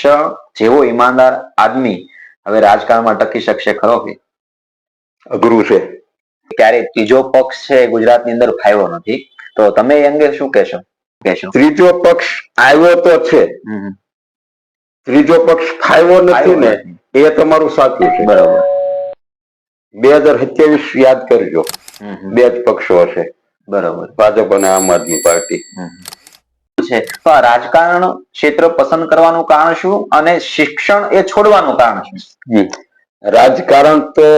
શિક્ષણ જેવો ઈમાનદાર આદમી હવે રાજકારણમાં ટકી શકશે ખરો કે? અઘરું છે. ક્યારે ત્રીજો પક્ષ છે ગુજરાતની અંદર ફાવ્યો નથી, તો તમે એ અંગે શું કહેશો? ત્રીજો પક્ષ આવ્યો તો છે, ત્રીજો પક્ષ ફાવ્યો નથી ને એ તમારું સાચું છે. બરોબર. 2027 યાદ કરજો, બે જ પક્ષો હશે. બરોબર. ભાજપ અને આમ આદમી પાર્ટી છે. તો આ રાજકારણ ક્ષેત્ર પસંદ કરવાનું કારણ શું અને શિક્ષણ એ છોડવાનું કારણ શું? રાજકારણ તો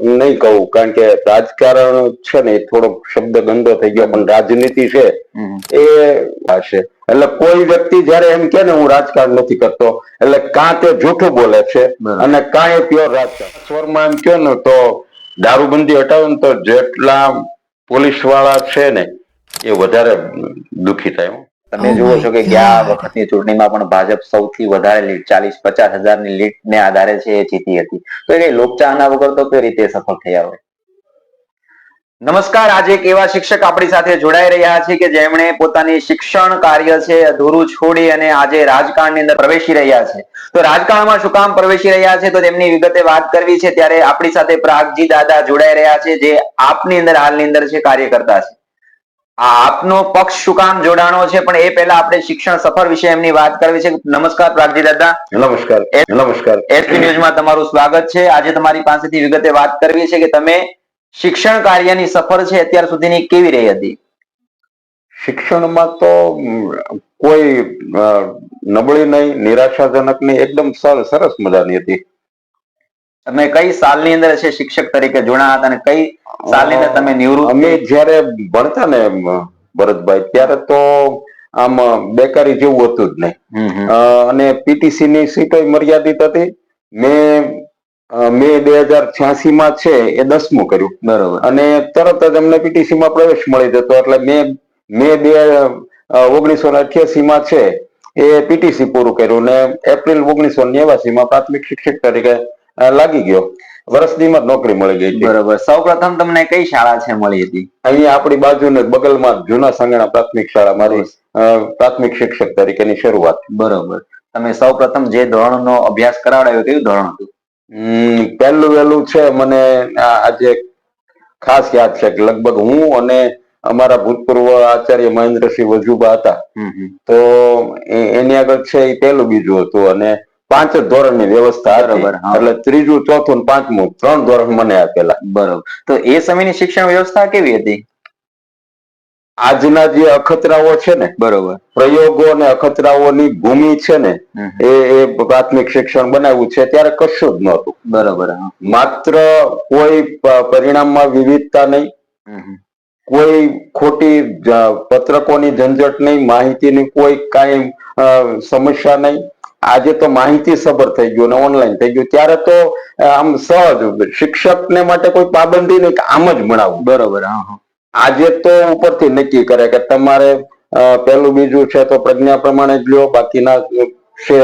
નહીં કહું, કારણ કે રાજકારણ છે ને થોડોક શબ્દ ગંદો થઈ ગયો, પણ રાજનીતિ છે એ હશે. એટલે કોઈ વ્યક્તિ જયારે એમ કે ને હું રાજકારણ નથી કરતો, એટલે કાં તે જૂઠું બોલે છે અને કાં એ પ્યોર રાજકારણ. સ્વરમાં એમ કહો ને તો દારૂબંધી હટાવે ને તો જેટલા પોલીસ વાળા છે ને એ વધારે દુઃખી થાય. તમે જુઓ છો કે ગયા વખતની ચૂંટણીમાં પણ ભાજપ સૌથી વધારે લીડ 40-50 હજારની લીડ ને આધારે છે એ જીતી હતી. તો એ કઈ લોકચાહના વગર તો કઈ રીતે સફળ થયા હોય? નમસ્કાર, આજે એક એવા શિક્ષક આપણી સાથે જોડાઈ રહ્યા છે કે જેમણે પોતાની શિક્ષણ કાર્ય છે અધૂરું છોડી અને આજે રાજકારણની અંદર પ્રવેશી રહ્યા છે. તો રાજકારણમાં શું કામ પ્રવેશી રહ્યા છે તો તેમની વિગતે વાત કરવી છે, ત્યારે આપણી સાથે પ્રાગજી દાદા જોડાઈ રહ્યા છે, જે આપની અંદર હાલની અંદર છે કાર્ય કરતા છે. આપનો પક્ષ શું કામ જોડાણો છે, પણ એ પહેલા આપણે શિક્ષણ સફર વિશે એમની વાત કરવી છે. નમસ્કાર પ્રાગજી દાદા. નમસ્કાર. નમસ્કાર. એસપી ન્યૂઝમાં તમારું સ્વાગત છે. આજે તમારી પાસેથી વિગતે વાત કરવી છે કે તમે શિક્ષણ કાર્યની સફર છે અત્યાર સુધીની કેવી રહી હતી? શિક્ષણમાં તો કોઈ નબળી નહીં, નિરાશાજનક નહીં, એકદમ સરસ મજાની હતી. તમે કઈ સાલની અંદર છે શિક્ષક તરીકે જોડાયા હતા અને કઈ સાલની અંદર તમે નિવૃત્ત? અમે જયારે ભણતા ને ભરતભાઈ, ત્યારે તો આમ બેકારી જેવું હતું જ નહીં, અને પીટીસી ની સીટો મર્યાદિત હતી. મે 2086 માં છે એ 10મું કર્યું. બરોબર. અને તરત જ અમને પીટીસી માં પ્રવેશ મળી જતો, એટલે મે 1988 માં છે એ પીટીસી પૂરું કર્યું ને એપ્રિલ 1989 માં પ્રાથમિક શિક્ષક તરીકે લાગી ગયો. વર્ષદીમાં નોકરી મળી ગઈ. બરોબર. સૌ પ્રથમ તમને કઈ શાળા છે મળી હતી? અહીંયા આપણી બાજુને બગલમાં જૂના સંગણા પ્રાથમિક શાળા, મારી પ્રાથમિક શિક્ષક તરીકેની શરૂઆત. બરોબર. તમે સૌ પ્રથમ જે ધોરણનો અભ્યાસ કરાવડાયો કયું ધોરણ હતું? પહેલું વહેલું છે મને આજે ખાસ યાદ છે કે લગભગ હું અને અમારા ભૂતપૂર્વ આચાર્ય મહેન્દ્રસિંહ વજુબા હતા, તો એની આગળ છે એ પહેલું બીજું હતું અને 5 જ ધોરણની વ્યવસ્થા હતી. એટલે ત્રીજું, ચોથું, પાંચમું 3 ધોરણ મને આપેલા. બરોબર. તો એ સમયની શિક્ષણ વ્યવસ્થા કેવી હતી? આજના જે અખતરાઓ છે ને, બરોબર, પ્રયોગો અને અખતરાઓની ભૂમિ છે ને, એ પ્રાથમિક શિક્ષણ બનાવ્યું છે ત્યારે કશું જ નહોતું. બરોબર. માત્ર કોઈ પરિણામમાં વિવિધતા નહીં, કોઈ ખોટી પત્રકોની ઝંઝટ નહીં, માહિતીની કોઈ કાંઈ સમસ્યા નહીં. આજે તો માહિતી સભર થઈ ગયું અને ઓનલાઈન થઈ ગયું. ત્યારે તો આમ સહજ શિક્ષકને માટે કોઈ પાબંદી નહીં, આમ જ ભણાવવું. બરોબર. આજે તો ઉપરથી નક્કી કરે કે તમારે પહેલું બીજું છે તો પ્રજ્ઞા પ્રમાણે જ લ્યો, બાકીના છે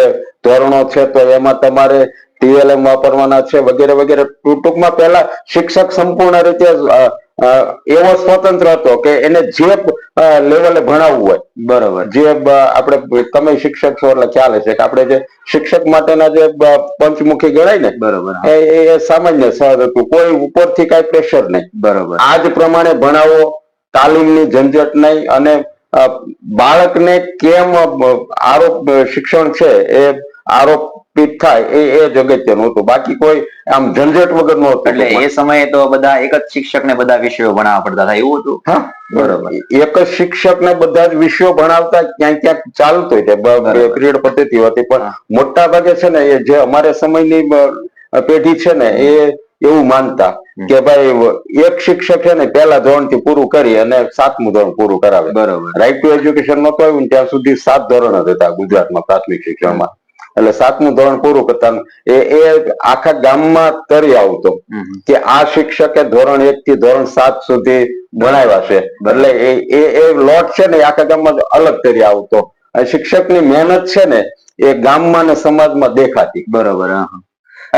ધોરણો છે તો એમાં તમારે ટીએલએમ વાપરવાના છે વગેરે વગેરે. ટૂંકમાં પહેલા શિક્ષક સંપૂર્ણ રીતે એવો સ્વતંત્ર હતો કે એને જે લેવલે ભણાવવું હોય. બરોબર. જે આપણે, તમે શિક્ષક છો એટલે ખ્યાલ હશે કે આપણે જે શિક્ષક માટેના જે પંચમુખી ગણાય ને, બરોબર, એ સામાન્ય સહજ હતું. કોઈ ઉપરથી કઈ પ્રેશર નહીં. બરોબર. આ જ પ્રમાણે ભણાવો, તાલીમની ઝંઝટ નહીં, અને બાળકને કેમ આરોપ શિક્ષણ છે એ આરોપિત થાય એ જ અગત્યનું હતું. બાકી કોઈ આમ ઝંઝટ વગર નું હતું. એટલે એ સમયે તો બધા એક જ શિક્ષક ને બધા વિષયો ભણાવવા પડતા હતા, એવું હતું? હા, બરોબર. એક જ શિક્ષક ને બધા જ વિષયો ભણાવતા, ક્યાંક ક્યાંક ચાલતું પીરિયડ પદ્ધતિ હતી, પણ મોટા ભાગે છે ને એ જે અમારે સમયની પેઢી છે ને એ એવું માનતા કે ભાઈ એક શિક્ષક છે ને પહેલા ધોરણ થી પૂરું કરી અને 7મું ધોરણ પૂરું કરાવે. બરોબર. રાઈટ ટુ એજ્યુકેશન નહોતું આવ્યું ત્યાં સુધી 7 ધોરણ જ હતા ગુજરાતમાં પ્રાથમિક શિક્ષણમાં. એટલે 7મું ધોરણ પૂરું કરતા એ આખા ગામમાં તરી આવતો કે આ શિક્ષકે ધોરણ 1 થી ધોરણ 7 સુધી ભણાવ્યા છે. એટલે એ લોટ છે ને આખા ગામમાં અલગ તરી આવતો. શિક્ષકની મહેનત છે ને એ ગામમાં ને સમાજમાં દેખાતી. બરોબર.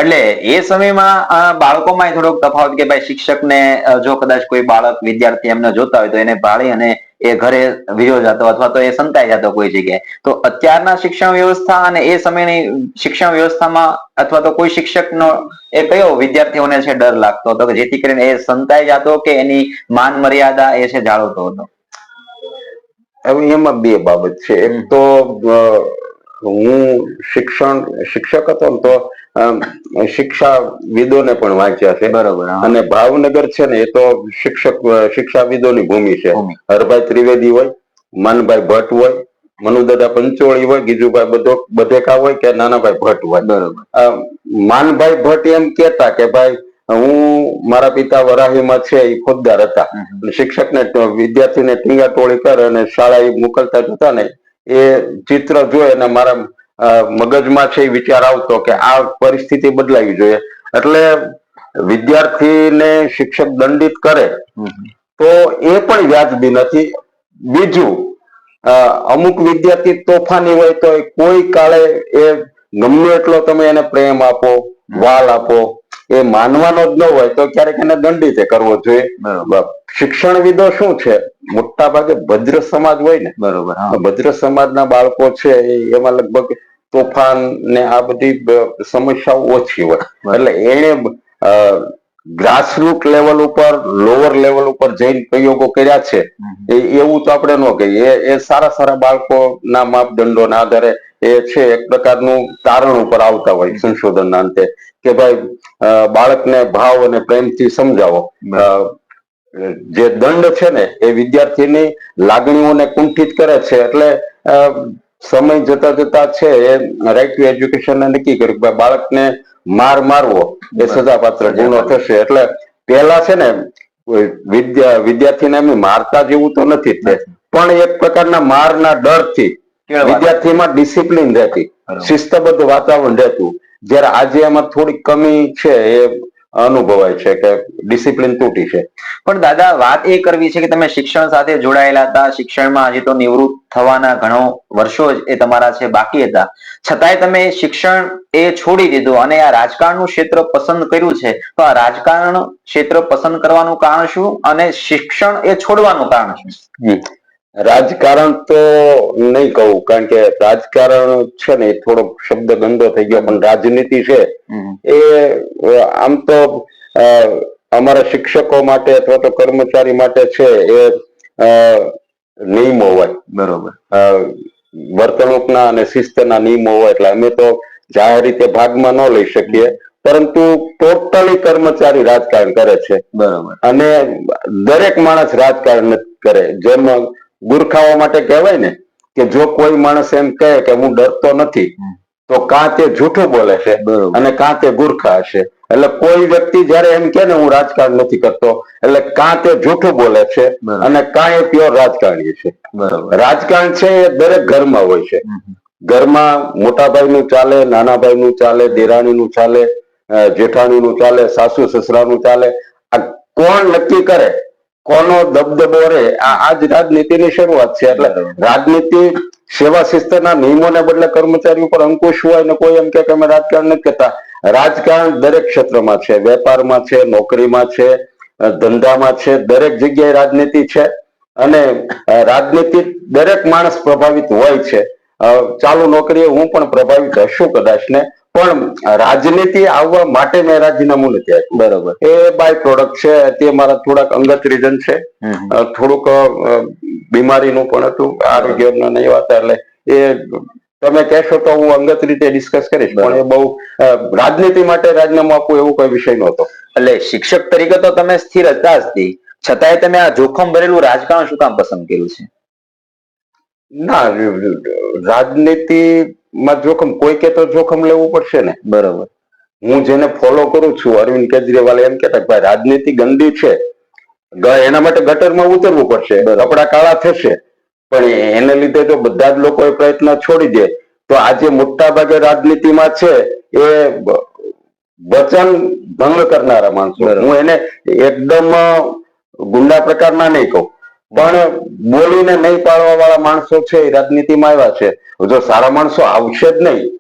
એટલે એ સમયમાં બાળકોમાં થોડોક તફાવત કે ભાઈ શિક્ષકને જો કદાચ કોઈ બાળક વિદ્યાર્થી એમને જોતા હોય તો એને ભાળી અને એ ઘરે વિયો જતો અથવા તો એ સંતાઈ જતો કોઈ જગ્યાએ. તો અત્યારના શિક્ષણ વ્યવસ્થા અને એ સમયની શિક્ષણ વ્યવસ્થામાં અથવા તો કોઈ શિક્ષકનો એ કયો વિદ્યાર્થીઓને છે ડર લાગતો હતો કે જેથી કરીને એ સંતાઈ જતો કે એની માન મર્યાદા એ છે જાળવતો હતો? હવે એમાં બે બાબત છે. એક તો હું શિક્ષક હતો ને તો શિક્ષાવિદોને પણ વાંચ્યા છે. બરોબર. અને ભાવનગર છે ને એ તો શિક્ષાવિદોની ભૂમિ છે. હરભાઈ ત્રિવેદી હોય, માનભાઈ ભટ્ટ હોય, મનુદાદા પંચોળી હોય, ગીજુભાઈ બધેકા હોય કે નાનાભાઈ ભટ્ટ હોય. બરોબર. માનભાઈ ભટ્ટ એમ કેતા કે ભાઈ હું મારા પિતા વરાહીમાં છે એ ફોજદાર હતા. શિક્ષકને વિદ્યાર્થીને ટીંગા ટોળી કરે અને શાળાએ મોકલતા જતા ને એ ચિત્ર જોઈ અને મારા મગજમાં છે એ વિચાર આવતો કે આ પરિસ્થિતિ બદલાવી જોઈએ. એટલે વિદ્યાર્થીને શિક્ષક દંડિત કરે તો એ પણ વ્યાજબી નથી. બીજું, અમુક વિદ્યાર્થી તોફાની હોય તો કોઈ કાળે એ ગમે એટલો તમે એને પ્રેમ આપો, વાલ આપો, એ માનવાનો જ ન હોય તો ક્યારેક એને દંડિત કરવો જોઈએ. શિક્ષણવિદો શું છે, મોટા ભાગે ભદ્ર સમાજ હોય ને, બરોબર. ભદ્ર સમાજના બાળકો છે એમાં લગભગ તોફાન ને આ બધી સમસ્યાઓ ઓછી હોય. એટલે એને ગ્રાસરૂટ લેવલ ઉપર, લોઅર લેવલ ઉપર જઈને પ્રયોગો કર્યા છે એવું તો આપણે ન કહીએ. એ સારા બાળકોના માપદંડોના આધારે એ છે એક પ્રકારનું તારણ ઉપર આવતા હોય સંશોધનના અંતે કે ભાઈ બાળકને ભાવ અને પ્રેમથી સમજાવો. જે દંડ છે ને એ વિદ્યાર્થીની લાગણીઓને કુંઠિત કરે છે. એટલે સમય જતા છે એ રાઈટ ટુ એજ્યુકેશન નક્કી કર્યું કે બાળકને મારવો એ સજાપાત્ર ગુનો થશે. એટલે પેલા છે ને વિદ્યાર્થીને એમ મારતા જેવું તો નથી જ, પણ એક પ્રકારના મારના ડરથી વિદ્યાર્થીમાં ડિસિપ્લિન રહેતી, શિસ્તબદ્ધ વાતાવરણ રહેતું. જયારે આજે એમાં થોડી કમી છે એ અનુભવાય છે કે ડિસિપ્લિન તૂટી છે. પણ દાદા, વાત એ કરવી છે કે તમે શિક્ષણ સાથે જોડાયેલા હતા, શિક્ષણમાં હજી તો નિવૃત્ત થવાના ઘણો વર્ષો એ તમારા છે બાકી હતા, છતાંય તમે શિક્ષણ એ છોડી દીધું અને આ રાજકારણનું ક્ષેત્ર પસંદ કર્યું છે. તો આ રાજકારણ ક્ષેત્ર પસંદ કરવાનું કારણ શું અને શિક્ષણ એ છોડવાનું કારણ શું? રાજકારણ તો નહીં કહું, કારણ કે રાજકારણ છે ને એ થોડો શબ્દ ગંદો થઈ ગયો, પણ રાજનીતિ છે એ આમ તો અમારા શિક્ષકો માટે અથવા તો કર્મચારી માટે છે એ નિયમો હોય. બરોબર. વર્તણૂકના અને શિસ્તના નિયમો હોય. એટલે અમે તો જાહેર રીતે ભાગમાં ન લઈ શકીએ, પરંતુ ટોટલી કર્મચારી રાજકારણ કરે છે. બરોબર. અને દરેક માણસ રાજકારણ કરે. જેમ ગુરખાઓ માટે કહેવાય ને કે જો કોઈ માણસ એમ કહે કે હું ડરતો નથી તો કાં તે જૂઠું બોલે છે અને કાં તે ગુરખા હશે. એટલે કોઈ વ્યક્તિ જયારે એમ કે ને હું રાજકારણ નથી કરતો એટલે કાં તે જૂઠું બોલે છે અને કાં એ પ્યોર રાજકારણી છે. રાજકારણ છે એ દરેક ઘરમાં હોય છે. ઘરમાં મોટા ભાઈનું ચાલે, નાના ભાઈનું ચાલે, દેરાણીનું ચાલે, જેઠાણીનું ચાલે, સાસુ સસરાનું ચાલે. આ કોણ નક્કી કરે, કોનો દબદબો રે, આ જ રાજનીતિની શરૂઆત છે. એટલે રાજનીતિ સેવા શિસ્તના નિયમોને બદલે કર્મચારી ઉપર અંકુશ હોય ને કોઈ એમ કે અમે રાજકારણ નથી કરતા. રાજકારણ દરેક ક્ષેત્રમાં છે, વેપારમાં છે, નોકરીમાં છે, ધંધામાં છે, દરેક જગ્યાએ રાજનીતિ છે. અને રાજનીતિ દરેક માણસ પ્રભાવિત હોય છે. ચાલુ નોકરીએ હું પણ પ્રભાવિત હશું કદાચ ને, પણ રાજનીતિ આવવા માટે મેં રાજીનામું નથી આપ્યું. બરોબર. એ બાય પ્રોડક્ટ છે. તે મારા થોડાક અંગત રીઝન છે. થોડુંક બીમારીનું પણ હતું, આરોગ્યના નહીં હતા. એટલે એ તમે કહેશો તો હું અંગત રીતે ડિસ્કસ કરીશ, પણ એ બહુ રાજનીતિ માટે રાજીનામું આપવું એવું કોઈ વિષય નહોતો. એટલે શિક્ષક તરીકે તો તમે સ્થિર હતા જ, છતાંય તમે આ જોખમ ભરેલું રાજકારણ શું કામ પસંદ કર્યું છે? ના, રાજનીતિમાં જોખમ કોઈ કે તો જોખમ લેવું પડશે ને. બરોબર. હું જેને ફોલો કરું છું, અરવિંદ કેજરીવાલ એમ કહેતા ભાઈ રાજનીતિ ગંદી છે, એના માટે ગટરમાં ઉતરવું પડશે, કપડા કાળા થશે. પણ એને લીધે જો બધા જ લોકો પ્રયત્ન છોડી દે તો આજે મોટા ભાગે રાજનીતિમાં છે એ વચન ભંગ કરનારા માણસો. હું એને એકદમ ગુંડા પ્રકારના નહીં કહું, પણ બોલીને નહીં પાડવા વાળા માણસો છે એ રાજનીતિમાં આવ્યા છે. જો સારા માણસો આવશે જ નહીં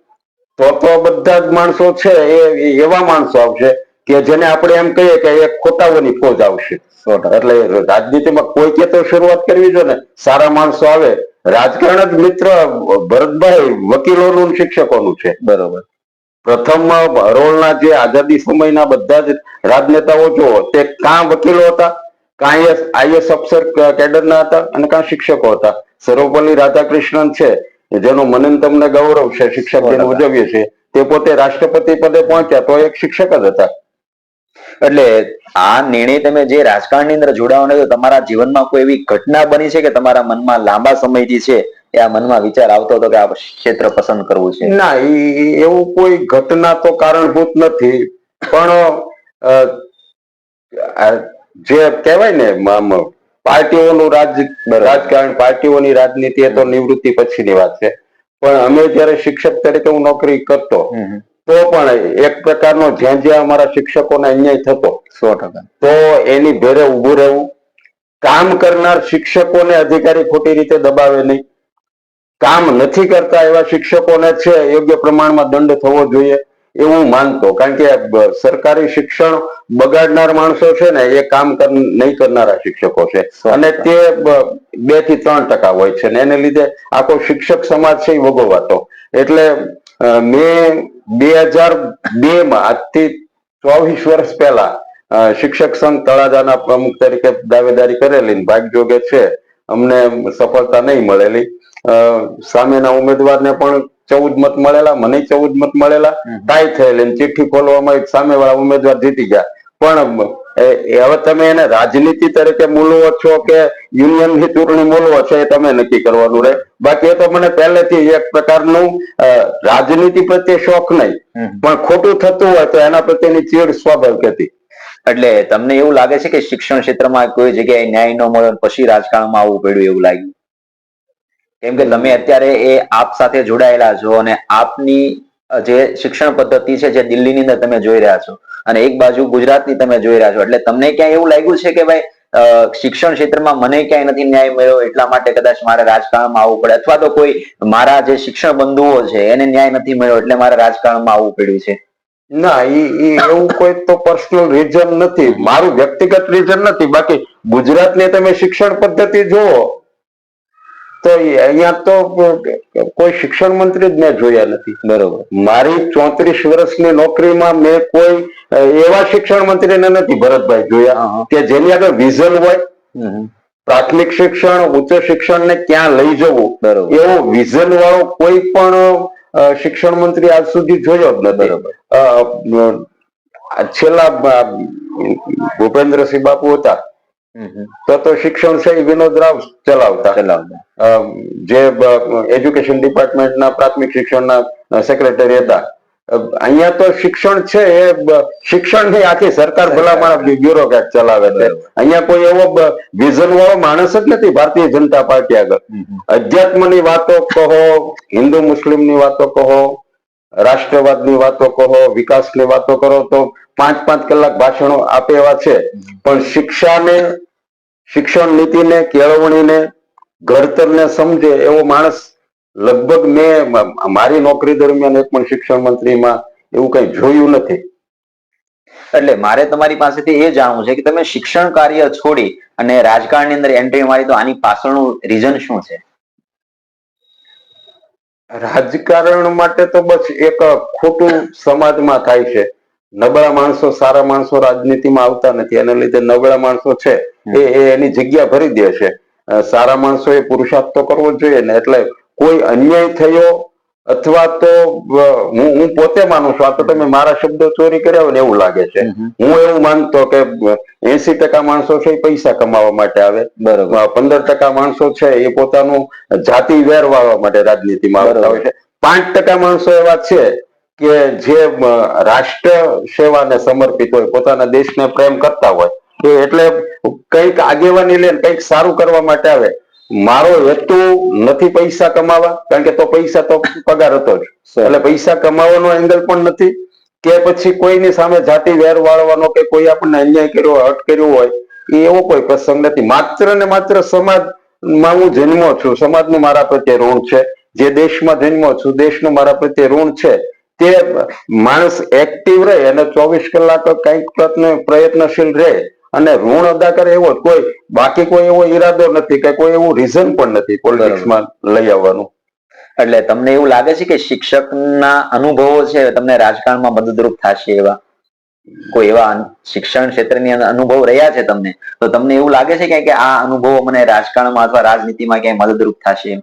તો બધા જ માણસો છે એ એવા માણસો આવશે કે જેને આપણે એમ કહીએ કે એ ખોટાઓની ફોજ આવશે. 100%. એટલે રાજનીતિમાં કોઈ કે તો શરૂઆત કરવી જોઈએ ને, સારા માણસો આવે. રાજકારણ જ મિત્ર ભરતભાઈ વકીલોનું ને શિક્ષકોનું છે. બરોબર. પ્રથમ હરોળના જે આઝાદી સમયના બધા જ રાજનેતાઓ જુઓ, તે કાં વકીલો હતા, કાં આઈએસ અફસર કેડરના હતા, અને કાં શિક્ષકો હતા. સર્વપલ્લી રાધાકૃષ્ણન છે, જેનો મને ને તમને ગૌરવ છે, શિક્ષક દિન ઉજવીએ છીએ, તે પોતે રાષ્ટ્રપતિ પદે પહોંચ્યા તો એક શિક્ષક જ હતા. એટલે આ નિર્ણય તમે જે રાજકારણની અંદર જોડાવાનો છો, તમારા જીવનમાં કોઈ એવી ઘટના બની છે કે તમારા મનમાં લાંબા સમયથી છે એ આ મનમાં વિચાર આવતો હતો કે આ ક્ષેત્ર પસંદ કરવું છે? ના, એવું કોઈ ઘટના તો કારણભૂત નથી, પણ જે કહેવાય ને પાર્ટીઓનું રાજકારણ, પાર્ટીઓની રાજનીતિ એ તો નિવૃત્તિ પછીની વાત છે. પણ અમે જયારે શિક્ષક તરીકે હું નોકરી કરતો, તો પણ એક પ્રકારનો જ્યાં જ્યાં અમારા શિક્ષકોને અન્યાય થતો 100%. તો એની ભેરે ઉભું રહેવું, કામ કરનાર શિક્ષકોને અધિકારી ખોટી રીતે દબાવે નહીં, કામ નથી કરતા એવા શિક્ષકોને છે યોગ્ય પ્રમાણમાં દંડ થવો જોઈએ એવું માનતો. કારણ કે સરકારી શિક્ષણ બગાડનાર માણસો છે ને, એ કામ નહીં કરનારા શિક્ષકો છે, અને તે 2 થી 3% હોય છે, ને એને લીધે આખો શિક્ષક સમાજ છે એ ભોગવાતો. એટલે મેં 2002 માં, આજથી 24 વર્ષ પહેલા શિક્ષક સંઘ તળાજાના પ્રમુખ તરીકે દાવેદારી કરેલી. ભાગ્યોગે છે અમને સફળતા નહીં મળેલી. સામેના ઉમેદવારને પણ 14 મત મળેલા, મને 14 મત મળેલા. ટાઈ થયેલી, ચિઠ્ઠી ખોલવામાં સામેવાળા ઉમેદવાર જીતી ગયા. પણ હવે તમે એને રાજનીતિ તરીકે મૂલવો છો કે યુનિયનની ચૂંટણી મૂલવો છો, એ તમે નક્કી કરવાનું રહે. બાકી એ તો મને પહેલેથી એક પ્રકારનું રાજનીતિ પ્રત્યે શોખ નહીં, પણ ખોટું થતું હોય તો એના પ્રત્યેની ચીડ સ્વાભાવિક હતી. એટલે તમને એવું લાગે છે કે શિક્ષણ ક્ષેત્રમાં કોઈ જગ્યાએ ન્યાય ન મળ્યો પછી રાજકારણમાં આવવું પડ્યું એવું લાગ્યું? કેમ કે તમે અત્યારે એ આપ સાથે જોડાયેલા છો, અને આપની જે શિક્ષણ પદ્ધતિ છે જે દિલ્હીની અંદર તમે જોઈ રહ્યા છો, અને એક બાજુ ગુજરાતની તમે જોઈ રહ્યા છો, એટલે તમને ક્યાંય એવું લાગ્યું છે કે ભાઈ શિક્ષણ ક્ષેત્રમાં મને ક્યાંય નથી ન્યાય મળ્યો, એટલા માટે કદાચ મારે રાજકારણમાં આવવું પડે, અથવા તો કોઈ મારા જે શિક્ષણ બંધુઓ છે એને ન્યાય નથી મળ્યો એટલે મારે રાજકારણમાં આવવું પડ્યું છે? ના, એવું કોઈ તો પર્સનલ રીઝન નથી, મારું વ્યક્તિગત રીઝન નથી. બાકી ગુજરાતની તમે શિક્ષણ પદ્ધતિ જુઓ તો અહીંયા તો કોઈ શિક્ષણ મંત્રી જ મેં જોયા નથી. બરોબર. મારી 34 વર્ષની નોકરીમાં મેં કોઈ એવા શિક્ષણ મંત્રીને નથી ભરતભાઈ જોયા કે જેની આગળ વિઝન હોય, પ્રાથમિક શિક્ષણ, ઉચ્ચ શિક્ષણ ને ક્યાં લઈ જવું એવો વિઝન વાળો કોઈ પણ શિક્ષણ મંત્રી આજ સુધી જોયો જ નથી. છેલ્લા ભૂપેન્દ્રસિંહ બાપુ હતા તો શિક્ષણ છે વિનોદ રાવ ચલાવતા, જે એજ્યુકેશન ડિપાર્ટમેન્ટના પ્રાથમિક શિક્ષણના સેક્રેટરી હતા. અહીંયા તો શિક્ષણ છે એ શિક્ષણની આખી સરકાર ભલામણ બ્યુરોક્રેટ ચલાવે છે. અહીંયા કોઈ એવો વિઝન વાળો માણસ જ નથી ભારતીય જનતા પાર્ટી આગળ. અધ્યાત્મની વાતો કહો, હિન્દુ મુસ્લિમની વાતો કહો, રાષ્ટ્રવાદની વાતો કહો, વિકાસની વાતો કરો તો 5-5 કલાક ભાષણો આપે એવા છે. પણ શિક્ષાને, શિક્ષણ નીતિને, કેળવણીને, ઘડતરને સમજે એવો માણસ લગભગ મેં મારી નોકરી દરમિયાન એક પણ શિક્ષણ મંત્રીમાં એવું કઈ જોયું નથી. એટલે મારે તમારી પાસેથી એ જાણવું છે કે તમે શિક્ષણ કાર્ય છોડી અને રાજકારણની અંદર એન્ટ્રી મારી, તો આની પાછળનું રીઝન શું છે? રાજકારણ માટે તો બસ એક ખોટું સમાજમાં થાય છે. નબળા માણસો, સારા માણસો રાજનીતિમાં આવતા નથી, એને લીધે નબળા માણસો છે એ એની જગ્યા ભરી દે છે. સારા માણસો એ પુરુષાર્થ તો કરવો જ જોઈએ ને. એટલે કોઈ અન્યાય થયો અથવા તો હું પોતે માનું છું, આ તો તમે મારા શબ્દો ચોરી કર્યા હોય ને એવું લાગે છે. હું એવું માનતો કે 80% માણસો છે એ પૈસા કમાવા માટે આવે, 15% માણસો છે એ પોતાનું જાતિ વેર વાળવા માટે રાજનીતિમાં આવતા હોય છે. 5% માણસો એવા છે કે જે રાષ્ટ્ર સેવાને સમર્પિત હોય, પોતાના દેશને પ્રેમ કરતા હોય, એટલે કંઈક આગેવાની લે, કંઈક સારું કરવા માટે આવે. મારો હેતુ નથી પૈસા કમાવા, કારણ કે તો પૈસા તો પગાર હતો જ, એટલે પૈસા કમાવાનો એંગલ પણ નથી કે પછી કોઈની સામે જાતિ વેર વાળવાનો કે કોઈ આપણને અન્યાય કર્યો, હટ કર્યું હોય એવો કોઈ પ્રસંગ નથી. માત્ર ને માત્ર સમાજમાં હું જન્મો છું, સમાજનું મારા પ્રત્યે ઋણ છે. જે દેશમાં જન્મો છું, દેશનું મારા પ્રત્યે ઋણ છે. તે માણસ એક્ટિવ રહે અને 24 કલાક કંઈક પ્રયત્નશીલ રહે અને ઋણ અદા કરે એવો કોઈ બાકી કોઈ એવો ઈરાદો નથી કે કોઈ એવું રીઝન પણ નથી પોલિટિક્સમાં લઈ આવવાનું. એટલે તમને એવું લાગે છે કે શિક્ષકના અનુભવો છે તમને રાજકારણમાં મદદરૂપ થશે એવા કોઈ એવા શિક્ષણ ક્ષેત્રની અંદર અનુભવ રહ્યા છે તમને, તો તમને એવું લાગે છે કે આ અનુભવો મને રાજકારણમાં અથવા રાજનીતિમાં ક્યાંય મદદરૂપ થશે?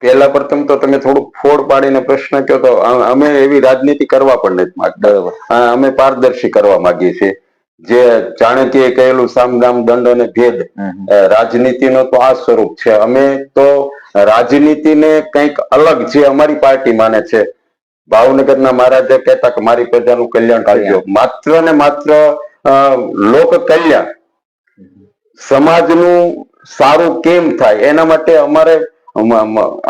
પહેલા પ્રથમ તો તમે થોડુંક ફોડ પાડીને પ્રશ્ન કહો તો અમે એવી રાજનીતિ કરવા પણ નથી માંગતા. અમે પારદર્શી કરવા માંગીએ છીએ. જે ચાણક્યએ કહેલું સામગામ દંડ અને ભેદ, રાજનીતિનો તો આ સ્વરૂપ છે. અમે તો રાજનીતિને કંઈક અલગ જે અમારી પાર્ટી માને છે. ભાવનગરના મહારાજે કહેતા કે મારી પ્રજાનું કલ્યાણ કરજો, માત્ર ને માત્ર લોક કલ્યાણ, સમાજનું સારું કેમ થાય એના માટે અમારે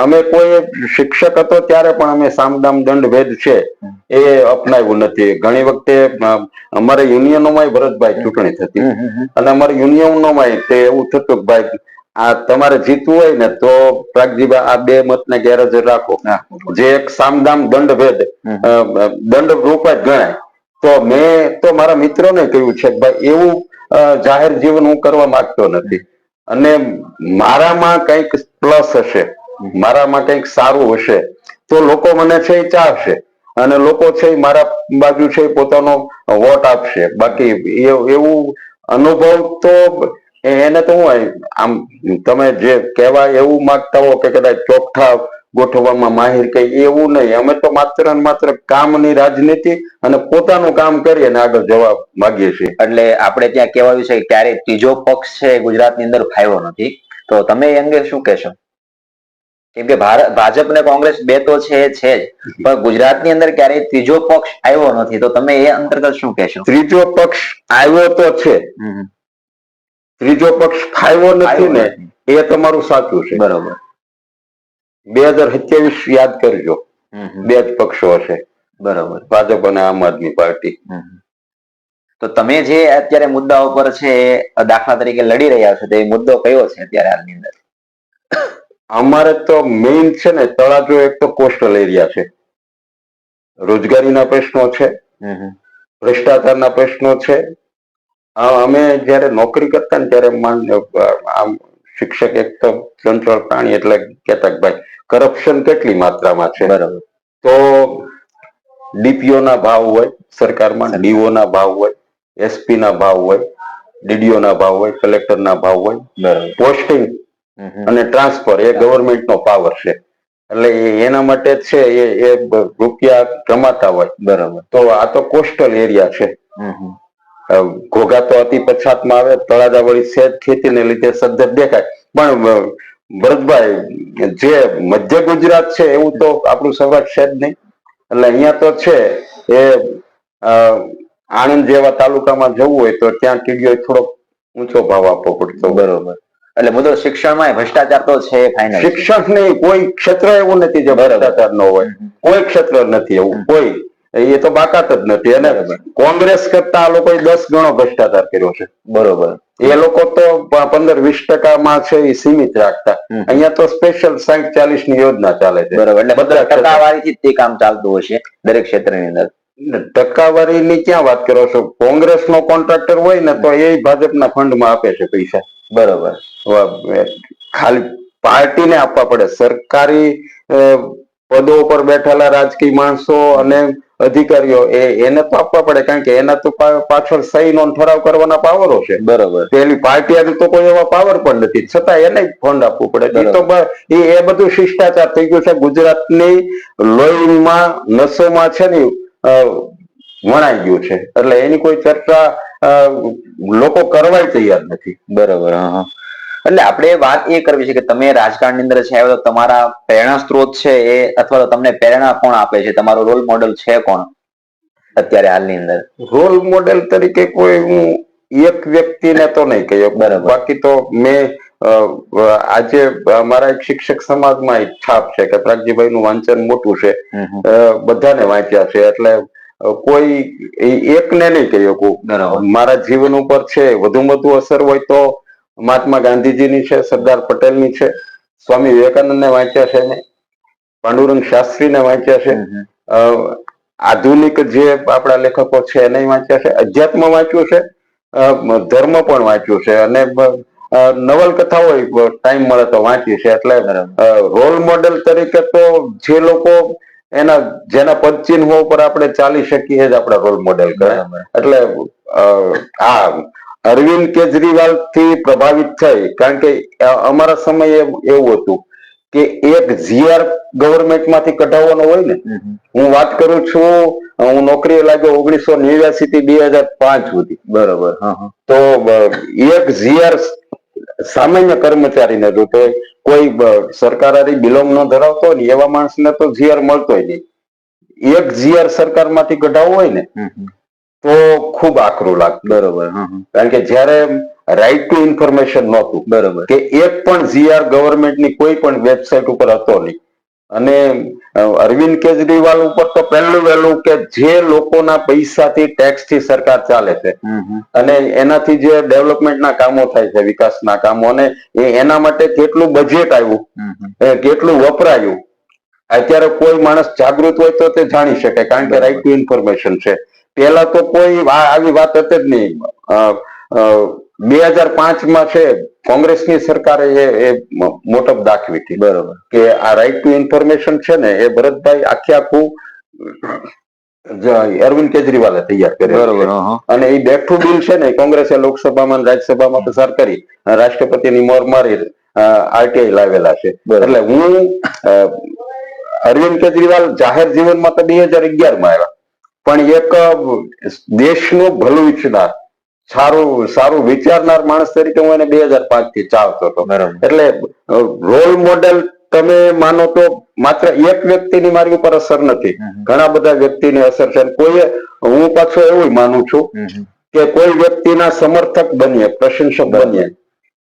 અમે કોઈ શિક્ષક હતો ત્યારે પણ અમે સામદામ દંડ ભેદ છે એ અપનાવ્યું નથી. ઘણી વખતે અમારે યુનિયનોમાં ભરતભાઈ ચૂંટણી થતી અને અમારે યુનિયનોમાં તે એવું થતું કે ભાઈ આ તમારે જીતવું હોય ને તો પ્રાગજીભાઈ આ બે મતને ગેરહાજર રાખો, જે એક સામદામ દંડ ભેદ દંડ રૂપ જ ગણાય. તો મેં તો મારા મિત્રોને કહ્યું છે કે ભાઈ એવું જાહેર જીવન હું કરવા માંગતો નથી અને મારામાં કંઈક પ્લસ હશે, મારામાં કંઈક સારું હશે તો લોકો મને છે એ ચાહશે અને લોકો છે મારા બાજુ છે પોતાનો વોટ આપશે. બાકી એવું અનુભવ તો એને તો હું આમ તમે જે કહેવાય એવું માંગતા હો કે કદાચ ચોકઠા ગોઠવવામાં માહિર કઈ એવું નહીં. અમે તો માત્ર ને માત્ર કામની રાજનીતિ અને પોતાનું કામ કરી અને આગળ જવા માંગીએ છીએ. એટલે આપણે ત્યાં કહેવાયું છે કે ક્યારેય ત્રીજો પક્ષ છે ગુજરાતની અંદર ફાવ્યો નથી, તો તમે એ અંગે શું કહેશો? કેમ કે ભાજપ ને કોંગ્રેસ બે તો છે જ, પણ ગુજરાતની અંદર ક્યારેય ત્રીજો પક્ષ આવ્યો નથી, તો તમે એ અંતર્ગત શું કહેશો? ત્રીજો પક્ષ આવ્યો તો છે, ત્રીજો પક્ષ ફાવ્યો નથી ને એ તમારું સાચું છે. બરોબર. 2027 યાદ કરજો, બે જ પક્ષો હશે. બરોબર. ભાજપ અને આમ આદમી પાર્ટી. તો તમે જે અત્યારે મુદ્દાઓ પર છે દાખલા તરીકે લડી રહ્યા છો, તો એ મુદ્દો કયો છે અત્યારે હાલની અંદર? અમારે તો મેઇન છે ને તળાજો એક તો કોસ્ટલ એરિયા છે, રોજગારીના પ્રશ્નો છે, ભ્રષ્ટાચારના પ્રશ્નો છે. અમે જયારે નોકરી કરતા ને ત્યારે આમ શિક્ષક એક તો ચંચળ પ્રાણી એટલે કહેતા કે ભાઈ કરપ્શન કેટલી માત્રામાં છે. બરાબર. તો ડીપીઓ ના ભાવ હોય સરકારમાં, ડીઓ ના ભાવ હોય, એસપી ના ભાવ હોય, ડીડીઓ ના ભાવ હોય, કલેક્ટર ના ભાવ હોય, પોસ્ટિંગ અને ટ્રાન્સફર એ ગવર્મેન્ટ નો પાવર છે. એટલે એના માટે છે એ રૂપિયા કમાતા હોય. બરાબર. તો આ તો કોસ્ટલ એરિયા છે. ઘોઘા તો અતિ પછાતમાં આવે, તળાજા વળી સેજ ખેતીને લીધે સદ્ધર દેખાય. પણ ભરતભાઈ જે મધ્ય ગુજરાત છે એવું તો આપણું સૌરાષ્ટ્ર છે જ નહીં. એટલે અહીંયા તો છે એ આણંદ જેવા તાલુકામાં જવું હોય તો ત્યાં ટીડીઓ થોડોક ઊંચો ભાવ આપવો પડતો. બરોબર. એટલે મુદ્દો શિક્ષણમાં ભ્રષ્ટાચાર તો છે. શિક્ષણ નહીં, કોઈ ક્ષેત્ર એવું નથી જે ભ્રષ્ટાચાર ન હોય. કોઈ ક્ષેત્ર નથી એવું, કોઈ એ તો બાકાત જ નથી. અને કોંગ્રેસ કરતા આ લોકોએ 10 ગણો ભ્રષ્ટાચાર કર્યો છે. બરોબર. એ લોકો તો 15-20% છે એ સીમિત રાખતા. અહીંયા તો સ્પેશિયલ 60-40 ની યોજના ચાલે છે. બરોબર. એટલે બધા ટકાવારીથી તે કામ ચાલતું હશે દરેક ક્ષેત્રની અંદર. ટકાવારીની ક્યાં વાત કરો છો? કોંગ્રેસ નો કોન્ટ્રાક્ટર હોય ને તો એ ભાજપના ફંડમાં આપે છે પૈસા. બરોબર. ખાલી પાર્ટીને આપવા પડે. સરકારી પદો ઉપર બેઠેલા રાજકીય માણસો અને અધિકારીઓ એને તો આપવા પડે, કારણ કે એના તો પાછળ સહી નો ઠરાવ કરવાના પાવરો છે. બરોબર. પેલી પાર્ટી આગળ તો કોઈ એવા પાવર પણ નથી, છતાં એને જ ફંડ આપવું પડે. એ તો એ બધું શિષ્ટાચાર થઈ ગયું છે. ગુજરાતની લોહીમાં નસોમાં છે ને વણાઈ ગયું છે. એટલે એની કોઈ ચર્ચા લોકો કરવા તૈયાર નથી. બરોબર. એટલે આપણે વાત એ કરવી છે કે તમે રાજકારણની અંદર છે તો તમારા પ્રેરણા સ્ત્રોત છે એ અથવા તો તમને પ્રેરણા કોણ આપે છે? તમારો રોલ મોડેલ છે કોણ અત્યારે હાલની અંદર? રોલ મોડેલ તરીકે કોઈ હું એક વ્યક્તિને તો નહીં કહ્યો. બરાબર. બાકી તો મેં આજે મારા એક શિક્ષક સમાજમાં એક છાપ છે કે પ્રાગજીભાઈ નું વાંચન મોટું છે, બધાને વાંચ્યા છે. એટલે કોઈ એકને નહીં કહ્યું. મારા જીવન ઉપર છે વધુ અસર હોય તો મહાત્મા ગાંધીજીની છે, સરદાર પટેલની છે, સ્વામી વિવેકાનંદને વાંચ્યા છે ને પાંડુરંગ શાસ્ત્રીને વાંચ્યા છે, આધુનિક જે આપણા લેખકો છે એને વાંચ્યા છે, અધ્યાત્મ વાંચ્યું છે, ધર્મ પણ વાંચ્યું છે, અને નવલકથા હોય ટાઈમ મળે તો વાંચી છે. એટલે રોલ મોડેલ તરીકે તો જે લોકો જેના પદચિહ્નો ઉપર આપણે ચાલી શકીએ જ આપણા રોલ મોડેલ કરે. એટલે આ અરવિંદ કેજરીવાલ થી પ્રભાવિત થઈ, કારણ કે અમારા સમયે એવું હતું કે એક જીઆર ગવર્મેન્ટ માંથી કઢાવવાનો હોય ને. હું વાત કરું છું, હું નોકરીએ લાગ્યો 1989 થી 2005 સુધી. બરોબર. તો એક જીઆર સામાન્ય કર્મચારીને હતું, તો કોઈ સરકારી બિલોંગ ન ધરાવતો હોય ને એવા માણસને તો જીઆર મળતો નહીં. એક જીઆર સરકાર માંથી કઢાવવું હોય ને તો ખૂબ આકરું લાગતું. બરોબર. કારણ કે જયારે રાઈટ ટુ ઇન્ફોર્મેશન નહોતું, બરોબર, કે એક પણ જીઆર ગવર્મેન્ટની કોઈ પણ વેબસાઇટ ઉપર હતો નહીં. અને અરવિંદ કેજરીવાલ ઉપર તો પહેલું વહેલું કે જે લોકોના પૈસાથી ટેક્સ થી સરકાર ચાલે છે અને એનાથી જે ડેવલપમેન્ટના કામો થાય છે, વિકાસના કામો, અને એના માટે કેટલું બજેટ આવ્યું, કેટલું વપરાયું, અત્યારે કોઈ માણસ જાગૃત હોય તો તે જાણી શકે, કારણ કે રાઈટ ટુ ઇન્ફોર્મેશન છે. પેલા તો કોઈ આવી વાત હતી જ નહીં. 2005 છે કોંગ્રેસની સરકારે એ મોટપ દાખવી હતી. બરોબર. કે આ રાઈટ ટુ ઇન્ફોર્મેશન છે ને એ ભરતભાઈ આખું અરવિંદ કેજરીવાલે તૈયાર કર્યું. અને એ બેઠું બિલ છે ને કોંગ્રેસે લોકસભામાં રાજ્યસભામાં પસાર કરી રાષ્ટ્રપતિની મોર મારી આરટીઆઈ લાવેલા છે. એટલે હું અરવિંદ કેજરીવાલ જાહેર જીવનમાં તો 2011માં આવ્યા, પણ એક દેશનું ભલું ઈચ્છનાર, સારું વિચારનાર માણસ તરીકે હું એને 2005 થી ચાલતો હતો. એટલે રોલ મોડેલ તમે માનો તો માત્ર એક વ્યક્તિની મારી ઉપર અસર નથી, ઘણા બધા વ્યક્તિની અસર છે. હું પાછો એવું માનું છું કે કોઈ વ્યક્તિના સમર્થક બનીએ, પ્રશંસક બનીએ,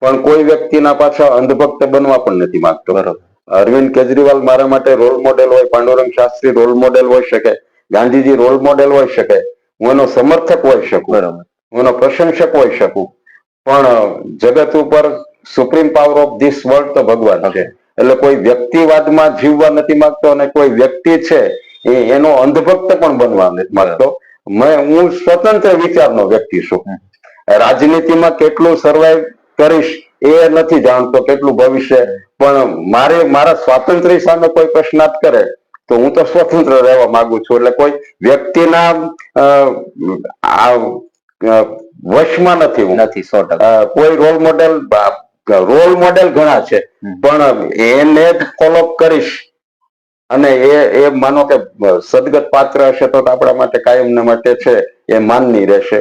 પણ કોઈ વ્યક્તિના પાછા અંધભક્ત બનવા પણ નથી માંગતો. અરવિંદ કેજરીવાલ મારા માટે રોલ મોડેલ હોય, પાંડુરંગ શાસ્ત્રી રોલ મોડેલ હોઈ શકે, ગાંધીજી રોલ મોડેલ હોઈ શકે, હું એનો સમર્થક હોઈ શકું, હું એનો પ્રશંસક હોઈ શકું, પણ જગત ઉપર supreme power of this world તો ભગવાન છે. એટલે કોઈ વ્યક્તિવાદમાં જીવવા નથી માંગતો, અને કોઈ વ્યક્તિ છે એનો અંધભક્ત પણ બનવા નથી માંગતો. હું સ્વતંત્ર વિચારનો વ્યક્તિ છું. રાજનીતિમાં કેટલું સર્વાઈવ કરીશ એ નથી જાણતો, કેટલું ભવિષ્ય, પણ મારા સ્વાતંત્ર્ય સામે કોઈ પ્રશ્નાર્થ કરે તો હું તો સ્વતંત્ર રહેવા માંગુ છું. એટલે કોઈ વ્યક્તિના વશમાં નથી હું. નથી. 100%. કોઈ રોલ મોડેલ ઘણા છે, પણ એને જ ફોલો કરીશ અને એ માનો કે સદગત પાત્ર હશે તો આપણા માટે કાયમના માટે છે, એ માનની રહેશે.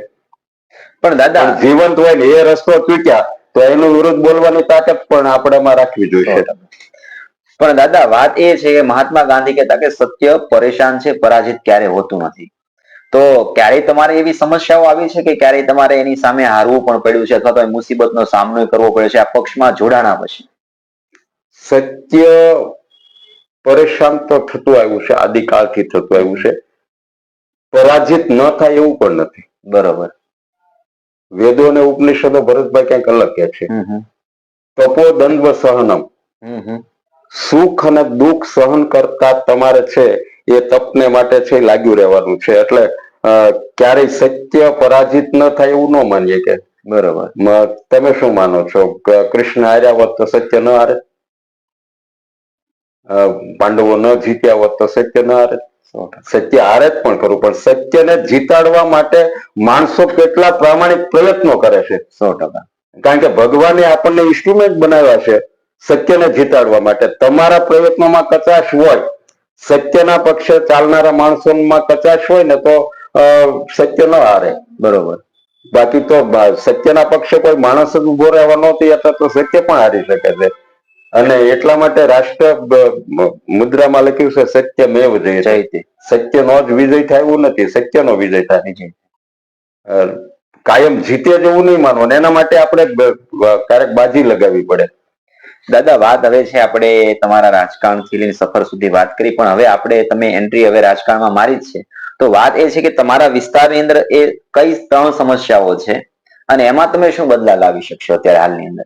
પણ દાદા જીવંત હોય ને એ રસ્તો ચૂક્યા તો એનું વિરુદ્ધ બોલવાની તાકાત પણ આપણામાં રાખવી જોઈએ. પણ દાદા વાત એ છે કે મહાત્મા ગાંધી કહેતા કે સત્ય પરેશાન છે, પરાજિત ક્યારે હોતું નથી. તો ક્યારેય તમારે એવી સમસ્યાઓ આવી છે કે ક્યારેય તમારે એની સામે હારવું પણ પડ્યું છે, અથવા તો મુસીબતનો સામનો કરવો પડ્યો છે આ પક્ષમાં જોડાણા પછી? સત્ય પરેશાન તો થતું આવ્યું છે, આદિકાળથી થતું આવ્યું છે, પરાજિત ન થાય એવું પણ નથી. બરોબર. વેદો અને ઉપનિષદો ભરતભાઈ ક્યાંક અલગ કે છે. તપો દંડવ સહનમ, સુખ અને દુઃખ સહન કરતા તમારે છે એ તપને માટે છે લાગ્યું રહેવાનું છે. એટલે ક્યારેય સત્ય પરાજિત ન થાય એવું ન માનીએ કે. બરોબર. તમે શું માનો છો? કૃષ્ણ હાર્યા હોત તો સત્ય ન હારે? પાંડવો ન જીત્યા હોત તો સત્ય ન હારે? સત્ય હારે જ પણ ખરું, પણ સત્યને જીતાડવા માટે માણસો કેટલા પ્રામાણિક પ્રયત્નો કરે છે. 100%. કારણ કે ભગવાને આપણને ઇન્સ્ટ્રુમેન્ટ બનાવ્યા છે સત્યને જીતાડવા માટે. તમારા પ્રયત્નોમાં કચાશ હોય, સત્યના પક્ષે ચાલનારા માણસોમાં કચાશ હોય ને તો સત્ય ન હારે. બરોબર. બાકી તો સત્યના પક્ષે કોઈ માણસ જ ઉભો રહેવા ન તૈયાર તો સત્ય પણ હારી શકે છે. અને એટલા માટે રાષ્ટ્ર મુદ્રામાં લખ્યું છે સત્યમેવ જયતે. સત્યનો જ વિજય થાય એવું નથી, સત્યનો વિજય થાય. કાયમ જીતે જેવું નહીં માનવાનું, એના માટે આપણે ક્યારેક બાજી લગાવવી પડે. દાદા વાત હવે છે આપણે તમારા રાજકારણથી લઈને સફર સુધી વાત કરી, પણ હવે તમે એન્ટ્રી હવે રાજકારણમાં મારી જ છે, તો વાત એ છે કે તમારા વિસ્તારની અંદર એ કઈ 3 સમસ્યાઓ છે અને એમાં તમે શું બદલાવ લાવી શકશો અત્યારે હાલની અંદર?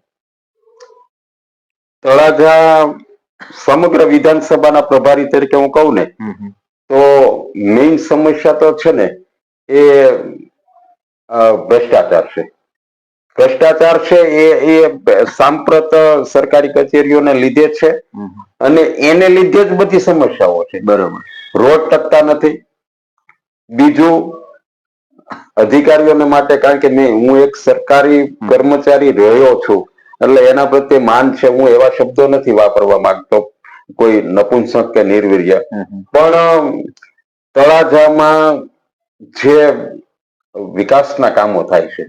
તળાજા સમગ્ર વિધાનસભાના પ્રભારી તરીકે હું કહું ને તો મેઇન સમસ્યા તો છે ને એ ભ્રષ્ટાચાર છે. ભ્રષ્ટાચાર છે એ સાંપ્રત સરકારી કચેરીઓને લીધે છે અને એને લીધે જ બધી સમસ્યાઓ છે. બરોબર. રોડ ટકતા નથી. બીજું અધિકારીઓને માટે, કારણ કે હું એક સરકારી કર્મચારી રહ્યો છું એટલે એના પ્રત્યે માન છે. હું એવા શબ્દો નથી વાપરવા માંગતો કોઈ નપુંસક કે નિર્વીર્ય, પણ તળાજામાં જે વિકાસના કામો થાય છે